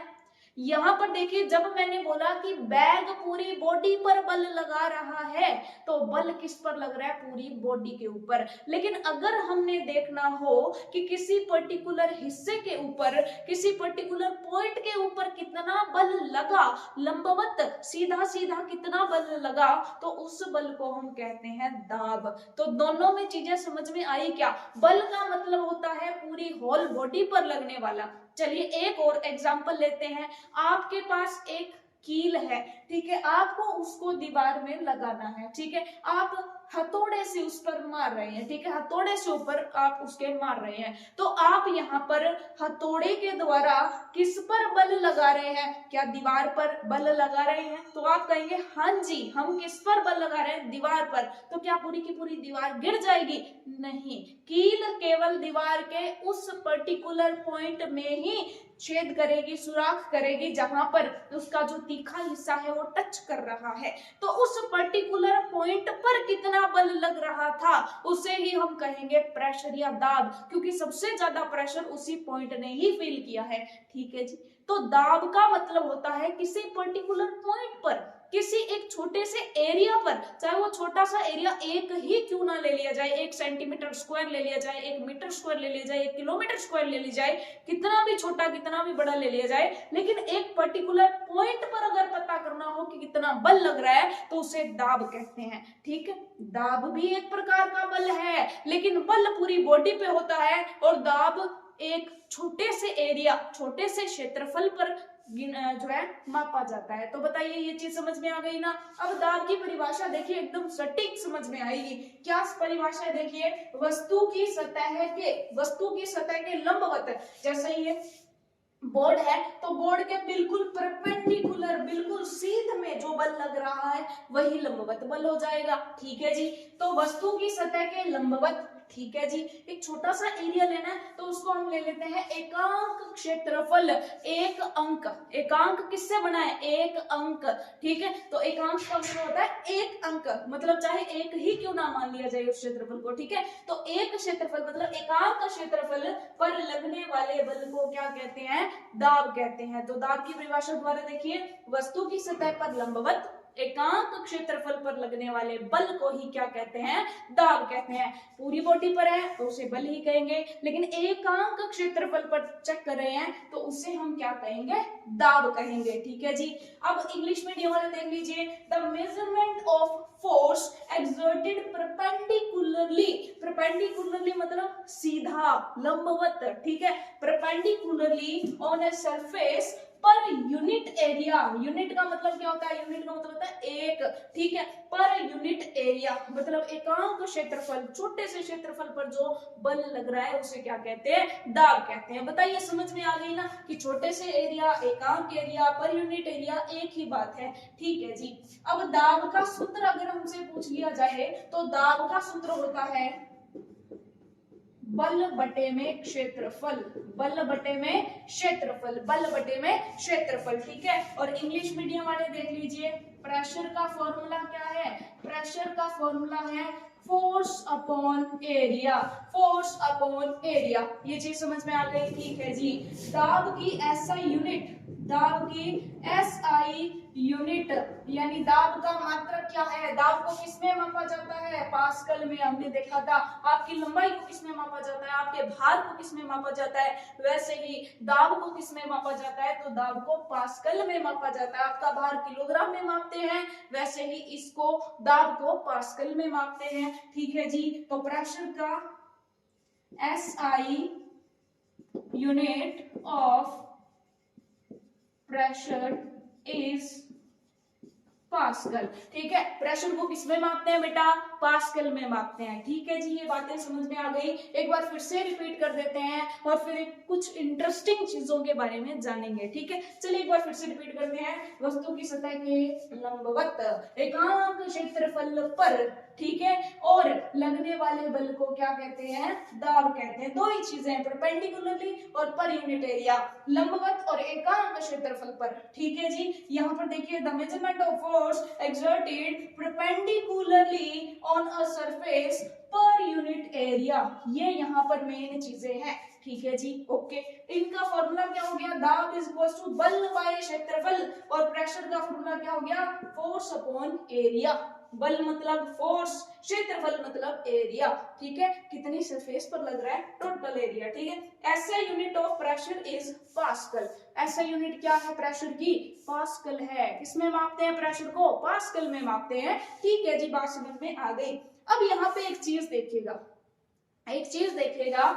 यहाँ पर देखिए, जब मैंने बोला कि बैग पूरी बॉडी पर बल लगा रहा है, तो बल किस पर लग रहा है, पूरी बॉडी के ऊपर। लेकिन अगर हमने देखना हो कि किसी पर्टिकुलर हिस्से के ऊपर, किसी पर्टिकुलर पॉइंट के ऊपर कितना बल लगा, लंबवत सीधा सीधा कितना बल लगा, तो उस बल को हम कहते हैं दाब। तो दोनों में चीजें समझ में आई क्या? बल का मतलब होता है पूरी होल बॉडी पर लगने वाला। चलिए एक और एग्जांपल लेते हैं। आपके पास एक कील है, ठीक है, आपको उसको दीवार में लगाना है। ठीक है, आप हथौड़े से उस पर मार रहे हैं। ठीक है, हथौड़े से ऊपर आप उसके मार रहे हैं, तो आप यहाँ पर हथौड़े के द्वारा किस पर बल लगा रहे हैं? क्या दीवार पर बल लगा रहे हैं? तो आप कहेंगे हाँ जी, हम किस पर बल लगा रहे हैं? दीवार पर। तो क्या पूरी की पूरी दीवार गिर जाएगी? नहीं, कील केवल दीवार के उस पर्टिकुलर पॉइंट में ही छेद करेगी, सुराख करेगी, जहां पर उसका जो तीखा हिस्सा है वो टच कर रहा है। तो उस पर्टिकुलर पॉइंट पर कितना बल लग रहा था, उसे ही हम कहेंगे प्रेशर या दाब, क्योंकि सबसे ज्यादा प्रेशर उसी पॉइंट ने ही फील किया है। ठीक है जी, तो दाब का मतलब होता है किसी पर्टिकुलर पॉइंट पर, किसी एक छोटे से एरिया पर, चाहे वो छोटा सा एरिया एक ही क्यों ना ले लिया जाए, 1 सेंटीमीटर स्क्वायर ले लिया जाए, 1 मीटर स्क्वायर ले लिया जाए, 1 किलोमीटर स्क्वायर ले लिया जाए, कितना भी छोटा कितना भी बड़ा ले लिया जाए, लेकिन एक पर्टिकुलर पॉइंट पर अगर पता करना हो कि कितना बल लग रहा है, तो उसे दाब कहते हैं। ठीक है, दाब भी एक प्रकार का बल है, लेकिन बल पूरी बॉडी पे होता है और दाब एक छोटे से एरिया, छोटे से क्षेत्रफल पर जो है मापा जाता है। तो बताइए ये चीज समझ में आ गई ना? अब दाब की परिभाषा देखिए, एकदम सटीक समझ में आएगी। क्या परिभाषा है? देखिए, वस्तु की सतह के लंबवत, जैसे ये बोर्ड है तो बोर्ड के बिल्कुल परपेंडिकुलर, बिल्कुल सीध में जो बल लग रहा है वही लंबवत बल हो जाएगा। ठीक है जी, तो वस्तु की सतह के लंबवत, ठीक है जी। एक छोटा सा एरिया लेना है तो उसको हम ले लेते हैं एकांक क्षेत्रफल, एक अंक। एकांक किससे बना है? एक अंक, ठीक है। तो एकांक का मतलब होता है एक अंक, मतलब चाहे एक ही क्यों ना मान लिया जाए उस क्षेत्रफल को, ठीक है। तो एक क्षेत्रफल मतलब एकांक का क्षेत्रफल पर लगने वाले बल को क्या कहते हैं? दाब कहते हैं। तो दाब की परिभाषा द्वारा देखिए, वस्तु की सतह पर लंबवत एकांक क्षेत्रफल पर लगने वाले बल को ही क्या कहते हैं? दाब कहते हैं। पूरी बॉडी पर है तो उसे बल ही कहेंगे, लेकिन एकांक क्षेत्रफल पर चेक कर रहे हैं तो उसे हम क्या कहेंगे? दाब कहेंगे, ठीक है जी। अब इंग्लिश मीडियम वाले देख लीजिए, the measurement of force exerted perpendicularly. Perpendicularly मतलब सीधा, लंबवत, ठीक है। Perpendicularly on a surface per unit area. Unit का मतलब क्या होता है? यूनिट का मतलब होता है एक, ठीक है। पर यूनिट एरिया मतलब एकांक क्षेत्रफल, छोटे से क्षेत्रफल पर जो बल लग रहा है उसे क्या कहते हैं? दाब कहते हैं। बताइए, समझ में आ गई ना कि छोटे से एरिया, एकांक एरिया, पर यूनिट एरिया एक ही बात है, ठीक है जी। अब दाब का सूत्र अगर हमसे पूछ लिया जाए तो दाब का सूत्र होता है बल बटे में क्षेत्रफल, बल बटे में क्षेत्रफल, बल बटे में क्षेत्रफल, ठीक है। और इंग्लिश मीडियम वाले देख लीजिए, प्रेशर का फॉर्मूला क्या है? प्रेशर का फॉर्मूला है force upon area, force upon area. ये चीज समझ में आ गई, ठीक है जी। दाब की एसआई यूनिट, दाब की एसआई यूनिट यानी दाब का मात्रक क्या है? दाब को किसमें मापा जाता है? पास्कल में, हमने देखा था। आपकी लंबाई को किसमें मापा जाता है? आपके भार को किसमें मापा जाता है? वैसे ही दाब को किसमें मापा जाता है? तो दाब को पास्कल में मापा जाता है। आपका भार किलोग्राम में मापते हैं, वैसे ही इसको, दाब को पास्कल में मापते हैं, ठीक है जी। तो प्रेशर का SI unit of pressure is pascal, ठीक है। प्रेशर को किसमें मापते हैं बेटा? पास्कल में मापते हैं, ठीक है जी। ये बातें समझ में आ गई। एक बार फिर से रिपीट कर देते हैं और फिर कुछ इंटरेस्टिंग चीजों के बारे में जानेंगे, ठीक है। चलिए एक बार फिर से रिपीट करते हैं। वस्तु की सतह के लंबवत एकांक क्षेत्रफल पर, ठीक है, और लगने वाले बल को क्या कहते हैं? दाब कहते हैं। दो ही चीजें हैं, परपेंडिकुलरली और पर यूनिट एरिया, लंबवत और एकांक क्षेत्रफल पर, ठीक है जी। यहाँ पर देखिए, the measurement of force exerted perpendicularly on a surface per unit area, ये यहाँ पर मेन चीजें हैं, ठीक है जी। ओके, इनका फॉर्मूला क्या हो गया? दाब इज इक्वल टू बल बाय क्षेत्रफल, और प्रेशर का फॉर्मूला क्या हो गया? Force upon area. बल मतलब फोर्स, क्षेत्रफल मतलब एरिया, ठीक है। कितनी सरफेस पर लग रहा है? टोटल एरिया, ठीक है। SI unit of pressure is pascal. SI unit क्या है प्रेशर की? पास्कल है। किसमें मापते हैं प्रेशर को? पास्कल में मापते हैं, ठीक है जी। बात समझ में आ गई। अब यहाँ पे एक चीज देखिएगा, एक चीज देखिएगा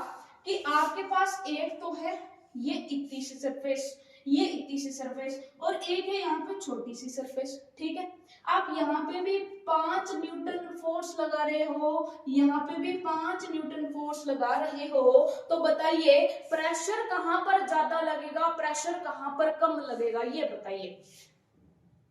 कि आपके पास एक तो है ये इतनी सी सरफेस, ये इतनी सी सरफेस, और एक है यहाँ पे छोटी सी सरफेस, ठीक है। आप यहाँ पे भी 5 न्यूटन फोर्स लगा रहे हो, यहाँ पे भी 5 न्यूटन फोर्स लगा रहे हो, तो बताइए प्रेशर कहाँ पर ज्यादा लगेगा, प्रेशर कहाँ पर कम लगेगा, ये बताइए।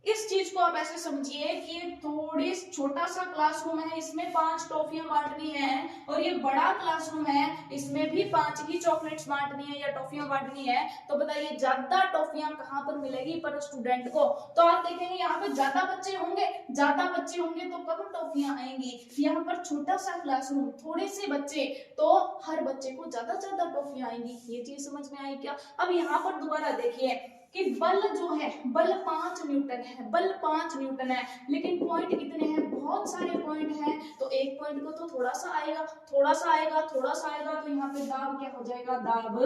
इस चीज को आप ऐसे समझिए कि थोड़ी छोटा सा क्लासरूम है, इसमें 5 टॉफियां बांटनी है, और ये बड़ा क्लासरूम है, इसमें भी 5 ही चॉकलेट्स बांटनी है या टॉफियां बांटनी है, तो बताइए ज्यादा टॉफियां कहाँ पर मिलेगी पर स्टूडेंट को? तो आप देखेंगे यहाँ पे ज्यादा बच्चे होंगे, ज्यादा बच्चे होंगे तो कम टॉफियां आएंगी। यहाँ पर छोटा सा क्लासरूम, थोड़े से बच्चे, तो हर बच्चे को ज्यादा टॉफियां आएंगी। ये चीज समझ में आई क्या? अब यहाँ पर दोबारा देखिए कि बल जो है, बल 5 न्यूटन है, बल 5 न्यूटन है, लेकिन पॉइंट कितने हैं? बहुत सारे पॉइंट हैं, तो एक पॉइंट को तो थोड़ा सा आएगा, थोड़ा सा आएगा, थोड़ा सा आएगा, तो यहाँ पे दाब क्या हो जाएगा? दाब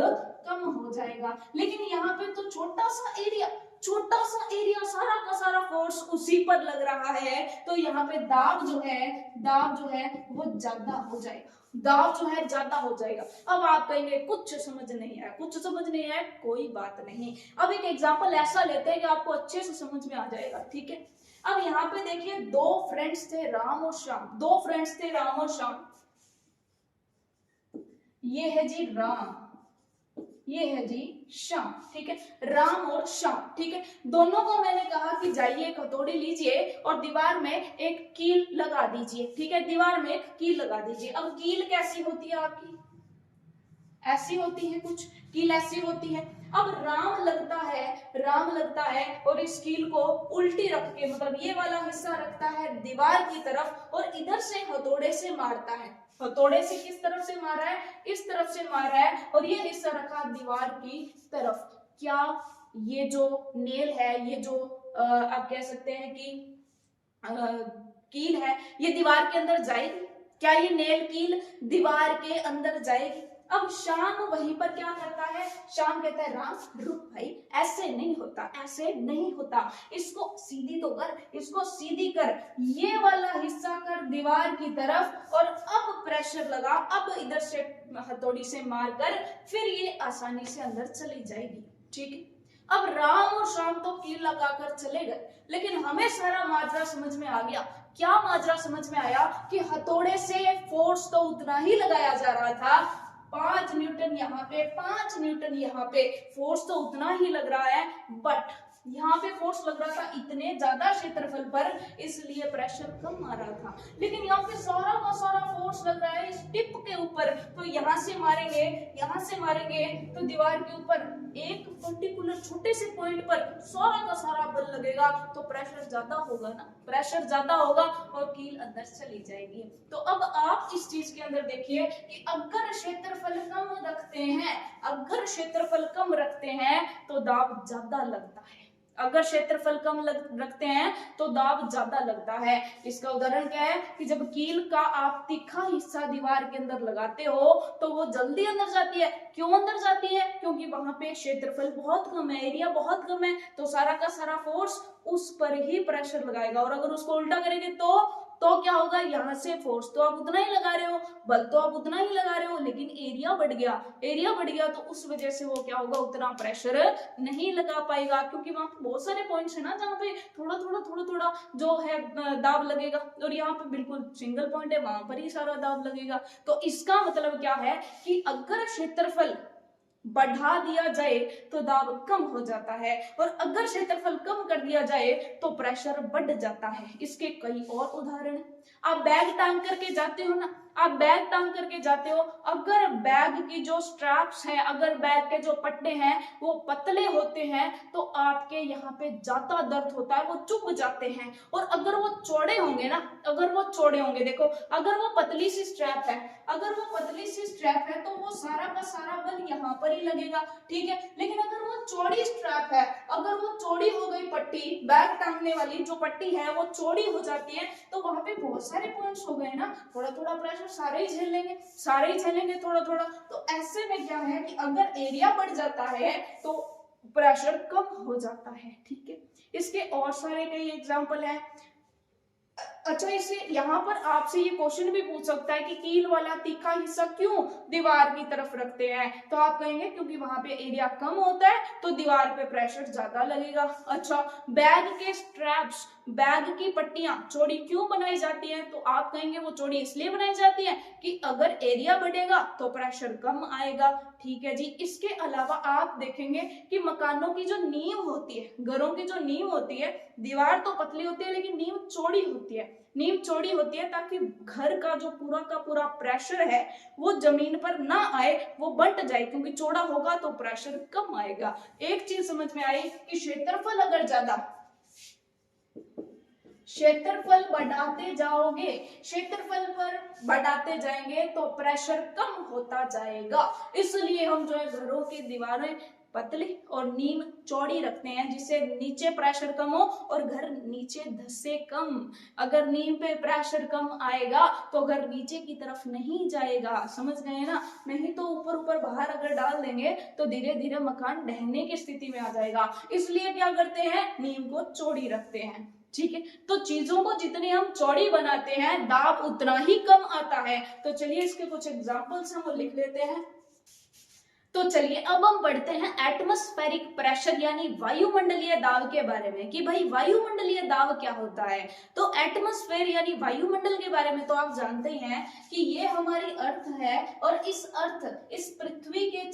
कम हो जाएगा। लेकिन यहाँ पे तो छोटा सा एरिया, छोटा सा एरिया, सारा का सारा फोर्स उसी पर लग रहा है, तो यहाँ पे दाब जो है, दाब जो है वो ज्यादा हो जाएगा, दाब जो है ज्यादा हो जाएगा। अब आप कहेंगे कुछ समझ नहीं आया, कुछ समझ नहीं आया, कोई बात नहीं। अब एक एग्जांपल ऐसा लेते हैं कि आपको अच्छे से समझ में आ जाएगा, ठीक है। अब यहाँ पे देखिए, 2 फ्रेंड्स थे, राम और श्याम, 2 फ्रेंड्स थे राम और श्याम। ये है जी राम, ये है जी श्याम, ठीक है, राम और श्याम, ठीक है। दोनों को मैंने कहा कि जाइए एक हथौड़ी लीजिए और दीवार में एक कील लगा दीजिए, ठीक है, दीवार में एक कील लगा दीजिए। अब कील कैसी होती है आपकी, ऐसी होती है, कुछ कील ऐसी होती है। अब राम लगता है और इस कील को उल्टी रख के, मतलब ये वाला हिस्सा रखता है दीवार की तरफ और इधर से हथौड़े से मारता है। हथौड़े से किस तरफ से मारा है, इस तरफ से मारा है और ये हिस्सा रखा दीवार की तरफ। क्या ये जो नेल है, ये जो आप कह सकते हैं कि कील है, ये दीवार के अंदर जाएगी? क्या ये नेल कील दीवार के अंदर जाएगी? अब श्याम वहीं पर क्या करता है, श्याम कहता है राम रुक भाई, ऐसे नहीं होता, ऐसे नहीं होता, इसको सीधी तो कर, इसको सीधी कर, ये वाला हिस्सा कर दीवार की तरफ और अब प्रेशर लगा, अब इधर से हथौड़ी से मारकर फिर ये आसानी से अंदर चली जाएगी, ठीक है। अब राम और श्याम तो कील लगाकर चले गए, लेकिन हमें सारा माजरा समझ में आ गया। क्या माजरा समझ में आया कि हथौड़े से फोर्स तो उतना ही लगाया जा रहा था, 5 न्यूटन यहाँ पे, 5 न्यूटन यहाँ पे, फोर्स तो उतना ही लग रहा है, बट यहाँ पे फोर्स लग रहा था इतने ज्यादा क्षेत्रफल पर, इसलिए प्रेशर कम आ रहा था। लेकिन यहाँ पे सारा का सारा फोर्स लग रहा है इस टिप के ऊपर, तो यहाँ से मारेंगे, यहाँ से मारेंगे तो दीवार के ऊपर एक पर्टिकुलर छोटे से पॉइंट पर सारा का सारा बल लगेगा, तो प्रेशर ज्यादा होगा ना, प्रेशर ज्यादा होगा और कील अंदर चली जाएगी। तो अब आप इस चीज के अंदर देखिए कि अगर क्षेत्रफल कम रखते हैं, अगर क्षेत्रफल कम रखते हैं तो दाब ज्यादा लगता है, अगर क्षेत्रफल कम रखते हैं तो दाब ज्यादा लगता है। इसका उदाहरण क्या है कि जब कील का आप तीखा हिस्सा दीवार के अंदर लगाते हो तो वो जल्दी अंदर जाती है। क्यों अंदर जाती है? क्योंकि वहां पे क्षेत्रफल बहुत कम है, एरिया बहुत कम है, तो सारा का सारा फोर्स उस पर ही प्रेशर लगाएगा। और अगर उसको उल्टा करेंगे तो क्या होगा, यहाँ से फोर्स तो आप उतना ही लगा रहे हो, बल तो आप उतना ही लगा रहे हो, लेकिन एरिया बढ़ गया, एरिया बढ़ गया तो उस वजह से वो क्या होगा, उतना प्रेशर नहीं लगा पाएगा, क्योंकि वहां पे बहुत सारे पॉइंट्स है ना जहाँ पे थोड़ा थोड़ा जो है दाब लगेगा, और यहाँ पे बिल्कुल सिंगल पॉइंट है, वहां पर ही सारा दाब लगेगा। तो इसका मतलब क्या है कि अगर क्षेत्रफल बढ़ा दिया जाए तो दाब कम हो जाता है, और अगर क्षेत्रफल कम कर दिया जाए तो प्रेशर बढ़ जाता है। इसके कई और उदाहरण हैं। आप बैग टांग करके जाते हो ना, आप बैग टांग करके जाते हो, अगर बैग की जो स्ट्रैप्स हैं, अगर बैग के जो पट्टे हैं वो पतले होते हैं तो आपके यहाँ पे ज्यादा दर्द होता है, वो चुभ जाते हैं। और अगर वो चौड़े होंगे ना, अगर वो चौड़े होंगे, देखो अगर वो पतली सी स्ट्रैप है, अगर वो पतली सी स्ट्रैप है तो वो सारा का सारा बल यहाँ पर ही लगेगा, ठीक है। लेकिन अगर वो चौड़ी स्ट्रैप है, अगर वो चौड़ी हो गई पट्टी, बैग टांगने वाली जो पट्टी है वो चौड़ी हो जाती है, तो वहां पे बहुत सारे पॉइंट्स हो गए ना, थोड़ा थोड़ा प्रेशर सारे ही झेल लेंगे, सारे ही झेलेंगे थोड़ा थोड़ा। तो ऐसे में क्या है कि अगर एरिया बढ़ जाता है तो प्रेशर कम हो जाता है, ठीक है। इसके और सारे कई एग्जांपल हैं। अच्छा, इसे यहाँ पर आपसे ये क्वेश्चन भी पूछ सकता है कि कील वाला तीखा हिस्सा क्यों दीवार की तरफ रखते हैं, तो आप कहेंगे क्योंकि वहां पे एरिया कम होता है तो दीवार पे प्रेशर ज्यादा लगेगा। अच्छा, बैग के स्ट्रैप्स, बैग की पट्टियां चौड़ी क्यों बनाई जाती हैं, तो आप कहेंगे वो चौड़ी इसलिए बनाई जाती है कि अगर एरिया बढ़ेगा तो प्रेशर कम आएगा, ठीक है जी। इसके अलावा आप देखेंगे कि मकानों की जो नींव होती है, घरों की जो नींव होती है, दीवार तो पतली होती है लेकिन नींव चौड़ी होती है, नींव चौड़ी होती है ताकि घर का जो पूरा का पूरा प्रेशर है वो जमीन पर ना आए, वो बंट जाए, क्योंकि चौड़ा होगा तो प्रेशर कम आएगा। एक चीज समझ में आई कि क्षेत्रफल अगर ज्यादा, क्षेत्रफल बढ़ाते जाओगे, क्षेत्रफल पर बढ़ाते जाएंगे तो प्रेशर कम होता जाएगा। इसलिए हम जो है घरों की दीवारें पतली और नींव चौड़ी रखते हैं, जिससे नीचे प्रेशर कम हो और घर नीचे धंसे कम। अगर नींव पे प्रेशर कम आएगा तो घर नीचे की तरफ नहीं जाएगा, समझ गए ना। नहीं तो ऊपर ऊपर बाहर अगर डाल देंगे तो धीरे धीरे मकान ढहने की स्थिति में आ जाएगा। इसलिए क्या करते हैं, नींव को चौड़ी रखते हैं, ठीक है। तो चीजों को जितनी हम चौड़ी बनाते हैं दाब उतना ही कम आता है। तो चलिए इसके कुछ एग्जांपल्स हम लिख लेते हैं। तो चलिए अब हम बढ़ते हैं एटमॉस्फेरिक प्रेशर यानी वायुमंडलीय दाब के बारे में कि भाई वायुमंडलीय दाब क्या होता है। तो एटमॉस्फेयर यानी वायुमंडल के बारे में तो आप जानते ही हैं कि ये हमारी अर्थ है और इस पृथ्वी के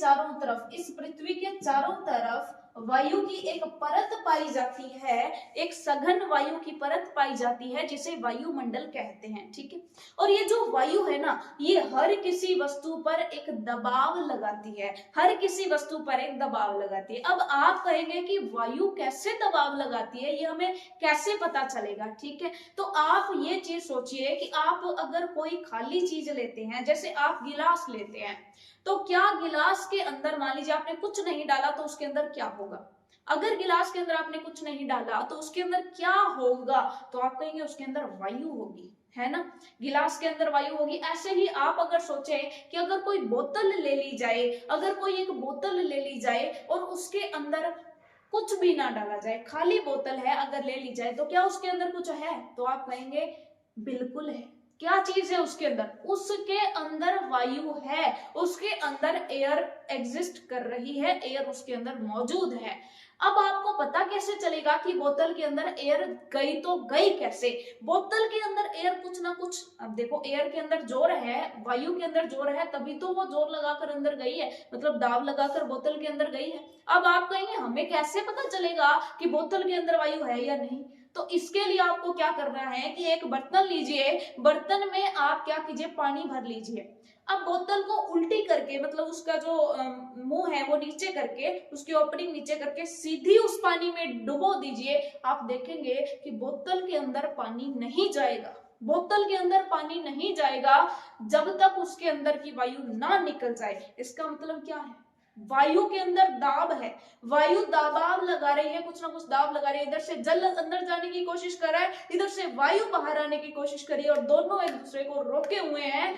चारों तरफ वायु की एक परत पाई जाती है, एक सघन वायु की परत पाई जाती है जिसे वायुमंडल कहते हैं। ठीक है, और ये जो वायु है ना, ये हर किसी वस्तु पर एक दबाव लगाती है, हर किसी वस्तु पर एक दबाव लगाती है। अब आप कहेंगे कि वायु कैसे दबाव लगाती है, ये हमें कैसे पता चलेगा। ठीक है, तो आप ये चीज सोचिए कि आप अगर कोई खाली चीज लेते हैं, जैसे आप गिलास लेते हैं, तो क्या गिलास के अंदर मान लीजिए आपने कुछ नहीं डाला तो उसके अंदर क्या होगा। अगर गिलास के अंदर आपने कुछ नहीं डाला तो उसके अंदर क्या होगा, तो आप कहेंगे उसके अंदर वायु होगी, है ना, गिलास के अंदर वायु होगी। ऐसे ही आप अगर सोचे कि अगर कोई बोतल ले ली जाए, अगर कोई एक बोतल ले ली जाए और उसके अंदर कुछ भी ना डाला जाए, खाली बोतल है अगर ले ली जाए, तो क्या उसके अंदर कुछ है, तो आप कहेंगे बिल्कुल है। क्या चीज है उसके अंदर, उसके अंदर वायु है, उसके अंदर एयर एग्जिस्ट कर रही है, एयर उसके अंदर मौजूद है। अब आपको पता कैसे चलेगा कि बोतल के अंदर एयर गई, तो गई कैसे, बोतल के अंदर एयर कुछ ना कुछ, अब देखो एयर के अंदर जोर है, वायु के अंदर जोर है, तभी तो वो जोर लगाकर अंदर गई है, मतलब दाब लगाकर बोतल के अंदर गई है। अब आप कहेंगे हमें कैसे पता चलेगा कि बोतल के अंदर वायु है या नहीं, तो इसके लिए आपको क्या करना है कि एक बर्तन लीजिए, बर्तन में आप क्या कीजिए, पानी भर लीजिए। अब बोतल को उल्टी करके, मतलब उसका जो मुंह है वो नीचे करके, उसकी ओपनिंग नीचे करके सीधी उस पानी में डुबो दीजिए। आप देखेंगे कि बोतल के अंदर पानी नहीं जाएगा, बोतल के अंदर पानी नहीं जाएगा जब तक उसके अंदर की वायु ना निकल जाए। इसका मतलब क्या है, वायु के अंदर दाब है, वायु दबाव लगा रही है, कुछ ना कुछ दाब लगा रही है, इधर से जल अंदर जाने की कोशिश कर रहा है, इधर से वायु बाहर आने की कोशिश कर रही है, और दोनों एक दूसरे को रोके हुए हैं।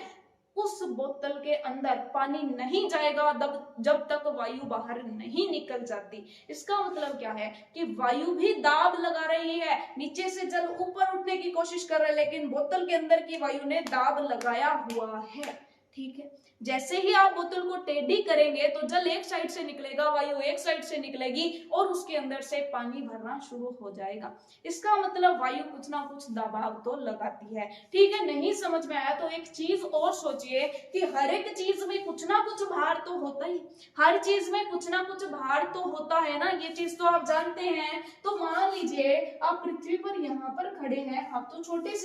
उस बोतल के अंदर पानी नहीं जाएगा जब तक वायु बाहर नहीं निकल जाती। इसका मतलब क्या है कि वायु भी दाब लगा रही है, नीचे से जल ऊपर उठने की कोशिश कर रहा है, लेकिन बोतल के अंदर की वायु ने दाब लगाया हुआ है। ठीक है, जैसे ही आप बोतल को टेढ़ी करेंगे तो जल एक साइड से निकलेगा, वायु एक साइड से निकलेगी और उसके अंदर से पानी भरना शुरू हो जाएगा। इसका मतलब वायु कुछ ना कुछ दबाव तो लगाती है। ठीक है, नहीं समझ में आया तो एक चीज और सोचिए कि हर एक चीज में कुछ ना कुछ भार तो होता ही, हर चीज में कुछ ना कुछ भार तो होता है ना, ये चीज तो आप जानते हैं। तो मान लीजिए आप पृथ्वी पर यहाँ पर खड़े हैं, आप तो छोटे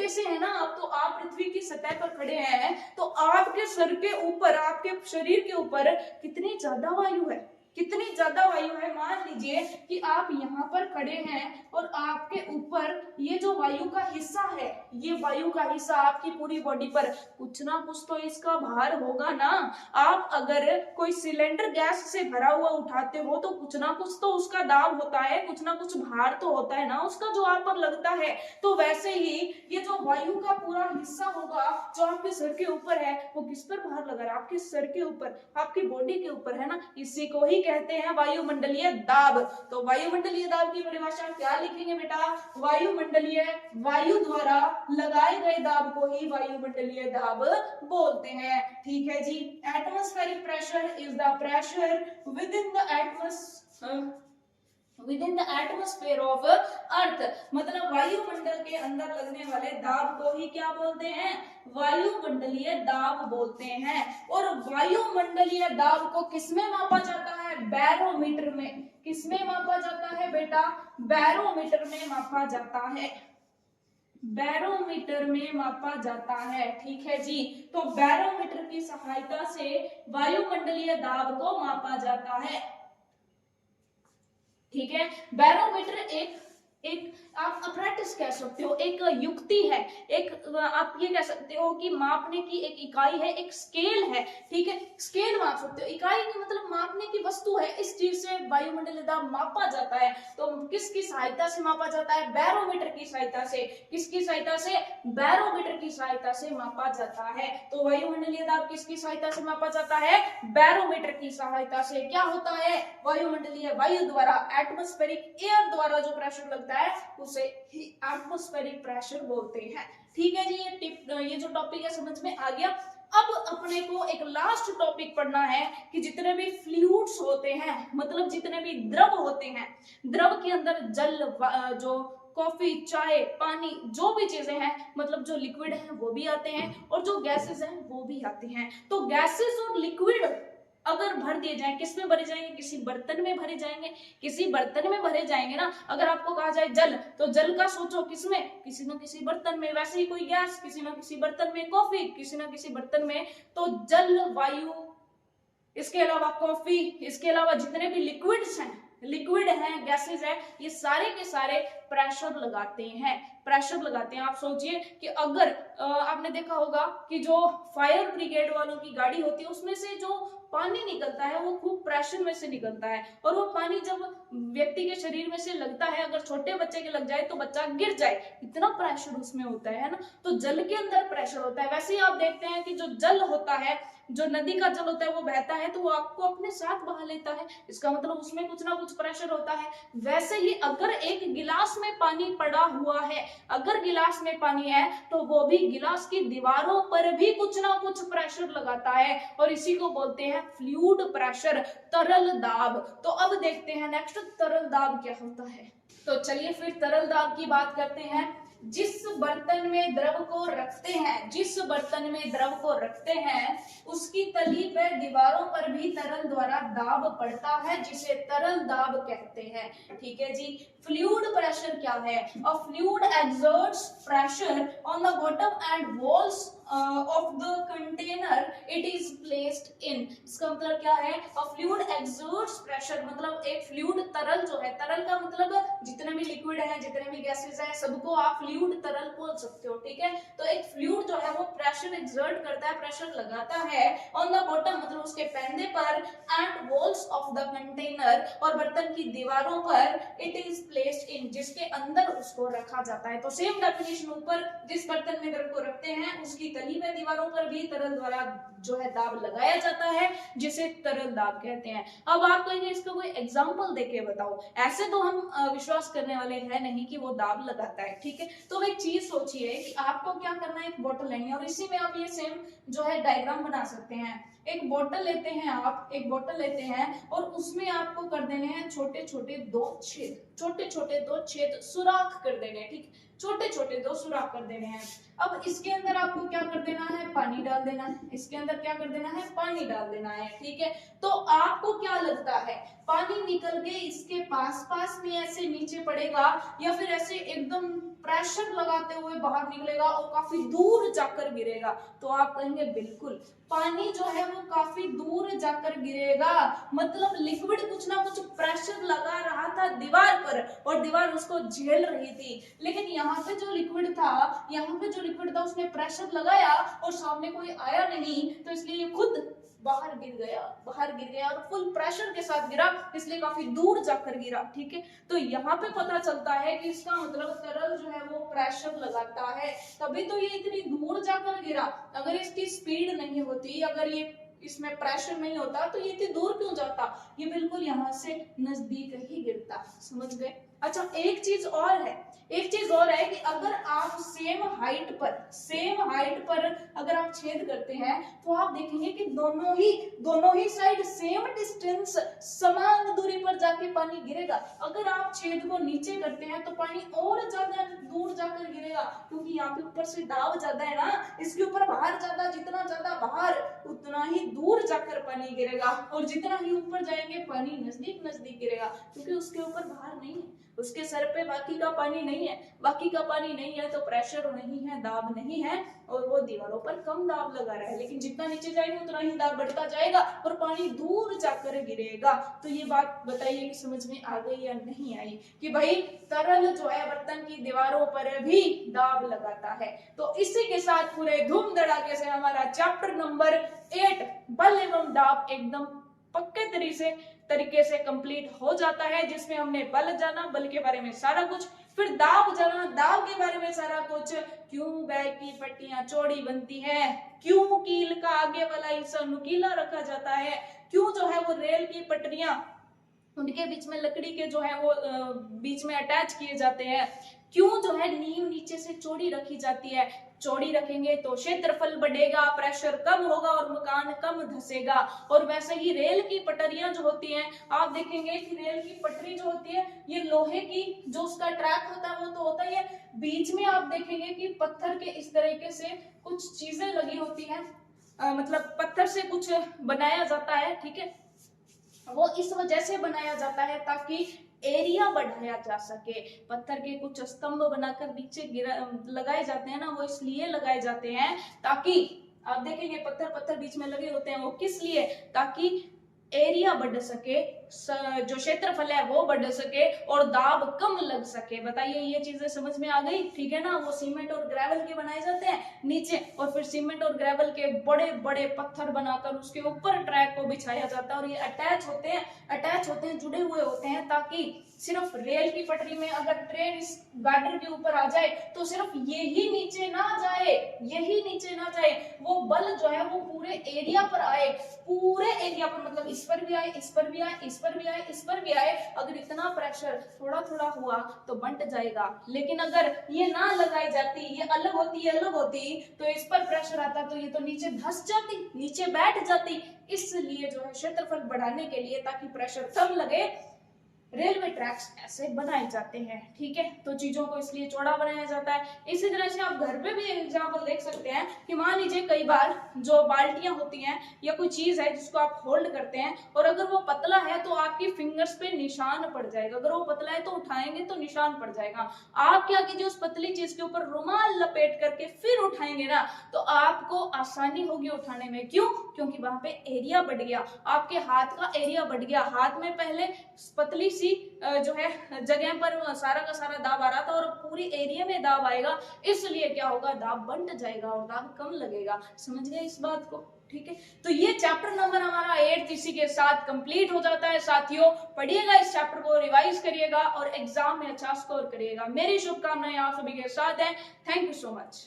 से हैं ना, आप पृथ्वी की सतह पर खड़े हैं, तो आपके सर के ऊपर, आपके शरीर के ऊपर कितनी ज्यादा वायु है, कितनी ज्यादा वायु है। मान लीजिए कि आप यहाँ पर खड़े हैं और आपके ऊपर ये जो वायु का हिस्सा है, ये वायु का हिस्सा आपकी पूरी बॉडी पर कुछ ना कुछ तो इसका भार होगा ना। आप अगर कोई सिलेंडर गैस से भरा हुआ उठाते हो तो कुछ ना कुछ तो उसका दाब होता है, कुछ ना कुछ भार तो होता है ना उसका, जो आप पर लगता है। तो वैसे ही ये जो वायु का पूरा हिस्सा होगा जो आपके सर के ऊपर है, वो किस पर भार लगा रहा है, आपके सर के ऊपर, आपकी बॉडी के ऊपर, है ना। इसी को ही कहते हैं वायुमंडलीय दाब। तो वायुमंडलीय दाब की परिभाषा क्या लिखेंगे बेटा, वायुमंडलीय, वायु द्वारा लगाए गए दाब को ही वायुमंडलीय दाब बोलते हैं। ठीक है जी, atmospheric pressure is the pressure within the atmosphere of earth, मतलब वायुमंडल के अंदर लगने वाले दाब को ही क्या बोलते हैं, वायुमंडलीय दाब बोलते हैं। और वायुमंडलीय दाब को किसमें मापा जाता है, बैरोमीटर में। किसमें मापा जाता है बेटा, बैरोमीटर में मापा जाता है, बैरोमीटर में मापा जाता है। ठीक है जी, तो बैरोमीटर की सहायता से वायुमंडलीय दाब को मापा जाता है। ठीक है, बैरोमीटर एक आप अप्रेटिस कह सकते हो, एक युक्ति है, एक आप ये कह सकते हो कि मापने की एक इकाई है, एक स्केल है। ठीक है, स्केल माप सकते हो, इकाई की मतलब मापने की वस्तु है। इस चीज से वायुमंडलीय दाब मापा जाता है। तो किसकी सहायता से मापा जाता है, बैरोमीटर की सहायता से। किसकी सहायता से, बैरोमीटर की सहायता से मापा जाता है। तो वायुमंडलीय दाब किसकी सहायता से मापा जाता है, बैरोमीटर की सहायता से। क्या होता है, वायुमंडलीय, वायु द्वारा, एटमॉस्फेरिक एयर द्वारा जो प्रेशर लगता है उसे ही एटमॉस्फेरिक प्रेशर बोलते हैं। ठीक है जी, ये जो टॉपिक है समझ में आ गया। अब अपने को एक लास्ट टॉपिक पढ़ना है कि जितने भी फ्लूइड्स होते हैं, मतलब जितने भी द्रव होते हैं, द्रव के अंदर जल, जो कॉफी, चाय, पानी, जो भी चीजें हैं, मतलब जो लिक्विड है वो भी आते हैं और जो गैसेस हैं वो भी आते हैं। तो गैसेस और लिक्विड अगर भर दिए जाए, किस में भरे जाएंगे? किसी बर्तन में भरे जाएंगे, किसी बर्तन में भरे जाएंगे ना। अगर आपको कहा जाए जल, तो जल का सोचो किसमें? किसी ना किसी बर्तन में। वैसे ही कोई गैस, किसी ना किसी बर्तन में, कॉफी किसी ना किसी बर्तन में। तो जल, वायु, इसके अलावा कॉफी, इसके अलावा जितने भी लिक्विड्स हैं, लिक्विड है, गैसेस है, ये सारे के सारे प्रेशर लगाते हैं, प्रेशर लगाते हैं। आप सोचिए कि अगर आपने देखा होगा कि जो फायर ब्रिगेड वालों की गाड़ी होती है उसमें से जो पानी निकलता है वो खूब प्रेशर में से निकलता है, और वो पानी जब व्यक्ति के शरीर में से लगता है, अगर छोटे बच्चे के लग जाए तो बच्चा गिर जाए, इतना प्रेशर उसमें होता है ना। तो जल के अंदर प्रेशर होता है। वैसे ही आप देखते हैं कि जो जल होता है, जो नदी का जल होता है, वो बहता है तो वो आपको अपने साथ बहा लेता है, इसका मतलब उसमें कुछ ना कुछ प्रेशर होता है। वैसे ही अगर एक गिलास में पानी पड़ा हुआ है, अगर गिलास में पानी है तो वो भी गिलास की दीवारों पर भी कुछ ना कुछ प्रेशर लगाता है, और इसी को बोलते हैं फ्लूइड प्रेशर, तरल दाब। तो अब देखते हैं नेक्स्ट, तरल दाब क्या होता है। तो चलिए फिर तरल दाब की बात करते हैं। जिस बर्तन में द्रव को रखते हैं, जिस बर्तन में द्रव को रखते हैं, उसकी तली पे दीवारों पर भी तरल द्वारा दाब पड़ता है, जिसे तरल दाब कहते हैं। ठीक है जी। फ्लूइड प्रेशर क्या है? अ fluid exerts pressure on the bottom and walls of the container it is placed in. इसका मतलब क्या है? अ फ्लूइड एक्सर्ट्स प्रेशर, मतलब एक फ्लूइड, तरल जो है, तरल का मतलब जितने भी लिक्विड है, जितने भी गैसेस है, सबको आप फ्लूइड तरल बोल सकते हो। ठीक है। तो एक फ्लूइड जो है वो प्रेशर एक्सर्ट करता है, प्रेशर लगाता है ऑन द बॉटम, मतलब उसके पैंदे पर, and walls of the container, और बर्तन की दीवारों पर, इट इज प्लेस्ड इन, जिसके अंदर उसको रखा जाता है। तो सेम डेफिनेशन, ऊपर जिस बर्तन में द्रव को रखते हैं उसकी तली में दीवारों पर भी तरल द्वारा जो है दाब लगाया जाता है, जिसे तरल दाब कहते हैं। अब आप कहेंगे इसका कोई एग्जांपल देके बताओ। ऐसे तो हम विश्वास करने वाले हैं नहीं कि वो दाब लगाता है। ठीक है। तो एक चीज सोचिए कि आपको क्या करना है, एक बोतल लेनी है, और इसी में आप ये सेम जो है डायग्राम बना सकते हैं। एक बोतल लेते हैं आप, एक बोतल लेते हैं और उसमें आपको कर देने हैं छोटे छोटे दो छेद, छोटे छोटे दो छेद, सुराख कर देने हैं। ठीक, छोटे छोटे दो सुराख कर देने हैं। अब इसके अंदर आपको क्या कर देना है? पानी डाल देना है। इसके अंदर क्या कर देना है? पानी डाल देना है। ठीक है। तो आपको क्या लगता है, पानी निकल के इसके पास पास में ऐसे नीचे पड़ेगा, या फिर ऐसे एकदम प्रेशर लगाते हुए बाहर निकलेगा और काफी दूर जाकर गिरेगा? तो आप कहेंगे बिल्कुल, पानी जो है वो काफी दूर जाकर गिरेगा, मतलब लिक्विड कुछ ना कुछ प्रेशर लगा रहा था दीवार पर, और दीवार उसको झेल रही थी। लेकिन यहाँ पे जो लिक्विड था, यहाँ पे जो लिक्विड था उसने प्रेशर लगाया और सामने कोई आया नहीं, तो इसलिए ये खुद बाहर गिर गया, बाहर गिर गया, और फुल प्रेशर के साथ गिरा, इसलिए काफी दूर जाकर गिरा। ठीक है। तो यहाँ पे पता चलता है कि इसका मतलब तरल जो है वो प्रेशर लगाता है, तभी तो ये इतनी दूर जाकर गिरा। अगर इसकी स्पीड नहीं होती, अगर ये इसमें प्रेशर नहीं होता, तो ये इतनी दूर क्यों जाता? ये बिल्कुल यहाँ से नजदीक ही गिरता। समझ गए? अच्छा, एक चीज और है, एक चीज और है कि अगर आप सेम हाइट पर अगर आप छेद करते हैं, तो आप देखेंगे कि दोनों ही साइड सेम डिस्टेंस, समान दूरी पर जाके पानी गिरेगा। अगर आप छेद को नीचे करते हैं तो पानी और ज्यादा दूर जाकर गिरेगा, क्योंकि यहाँ पे ऊपर से दाब ज्यादा है ना, इसके ऊपर बाहर ज्यादा, जितना ज्यादा बाहर उतना ही दूर जाकर पानी गिरेगा, और जितना ही ऊपर जाएंगे पानी नजदीक नजदीक गिरेगा, क्योंकि उसके ऊपर बाहर नहीं है, उसके सर पे बाकी का पानी नहीं है, बाकी का पानी नहीं है तो प्रेशर नहीं है, दाब नहीं है, और वो दीवारों पर कम दाब लगा रहा है। लेकिन जितना नीचे जाएंगे उतना ही दाब बढ़ता जाएगा और पानी दूर जाकर गिरेगा। तो ये बात बताइए कि समझ में आ गई या नहीं आई, कि भाई तरल जो है बर्तन की दीवारों पर भी दाब लगाता है। तो इसी के साथ पूरे धूम धड़ाके से हमारा चैप्टर नंबर 8 बल एवं दाब एकदम पक्के तरीके से कंप्लीट हो जाता है, जिसमें हमने बल जाना, बल के बारे में सारा कुछ, फिर दाब जाना, दाब के बारे में सारा कुछ, क्यों बैग की पट्टियां चौड़ी बनती हैं, क्यों कील का आगे वाला हिस्सा नुकीला रखा जाता है, क्यों जो है वो रेल की पटरियां उनके बीच में लकड़ी के जो है वो बीच में अटैच किए जाते हैं। क्यों जो है नींव नीचे से चौड़ी रखी जाती है? चौड़ी रखेंगे तो क्षेत्रफल बढ़ेगा, प्रेशर कम होगा और मकान कम धंसेगा। और वैसे ही रेल की पटरियां जो होती हैं, आप देखेंगे कि रेल की पटरी जो होती है ये लोहे की, जो उसका ट्रैक होता है वो तो होता ही है, बीच में आप देखेंगे कि पत्थर के इस तरीके से कुछ चीजें लगी होती हैं, मतलब पत्थर से कुछ बनाया जाता है, ठीक है। वो इस वजह से बनाया जाता है ताकि एरिया बढ़ाया जा सके। पत्थर के कुछ स्तंभ बनाकर नीचे लगाए जाते हैं ना, वो इसलिए लगाए जाते हैं ताकि, आप देखेंगे पत्थर पत्थर बीच में लगे होते हैं, वो किस लिए? ताकि एरिया बढ़ सके, जो क्षेत्रफल है वो बढ़ सके और दाब कम लग सके। बताइए ये चीजें समझ में आ गई? ठीक है ना। वो सीमेंट और ग्रेवल के बनाए जाते हैं नीचे, और फिर सीमेंट और ग्रेवल के बड़े बड़े पत्थर बनाकर उसके ऊपर ट्रैक को बिछाया जाता है और ये अटैच होते हैं, जुड़े हुए होते हैं, ताकि सिर्फ रेल की पटरी में अगर ट्रेन इस गार्डर के ऊपर आ जाए तो सिर्फ यही नीचे ना जाए, वो बल जो है वो पूरे एरिया पर आए, पूरे एरिया पर, मतलब इस पर भी आए, इस पर भी आए, इस पर भी आए, इस पर भी आए। अगर इतना प्रेशर थोड़ा थोड़ा हुआ तो बंट जाएगा, लेकिन अगर ये ना लगाई जाती, ये अलग होती तो इस पर प्रेशर आता तो ये तो नीचे धंस जाती, नीचे बैठ जाती। इसलिए जो है क्षेत्रफल बढ़ाने के लिए, ताकि प्रेशर कम लगे, रेलवे ट्रैक्स ऐसे बनाए जाते हैं, ठीक है। तो चीजों को इसलिए चौड़ा बनाया जाता है। इसी तरह से आप घर पे भी एग्जाम्पल देख सकते हैं कि मान लीजिए कई बार जो बाल्टियां होती हैं या कोई चीज है जिसको आप होल्ड करते हैं, और अगर वो पतला है तो आपकी फिंगर्स पे निशान पड़ जाएगा, अगर वो पतला है तो उठाएंगे तो निशान पड़ जाएगा। आप क्या कीजिए, उस पतली चीज के ऊपर रुमाल लपेट करके फिर उठाएंगे ना, तो आपको आसानी होगी उठाने में। क्यों? क्योंकि वहां पे एरिया बढ़ गया, आपके हाथ का एरिया बढ़ गया। हाथ में पहले पतली जो है जगह पर सारा का सारा दाब आ रहा था, और पूरी एरिया में दाब आएगा, इसलिए क्या होगा, दाब बंट जाएगा और दाब कम लगेगा। समझ गए इस बात को? ठीक है। तो ये चैप्टर नंबर हमारा 8 इसी के साथ कंप्लीट हो जाता है। साथियों पढ़िएगा, इस चैप्टर को रिवाइज करिएगा और एग्जाम में अच्छा स्कोर करिएगा। मेरी शुभकामनाएं आप सभी के साथ है। Thank you so much.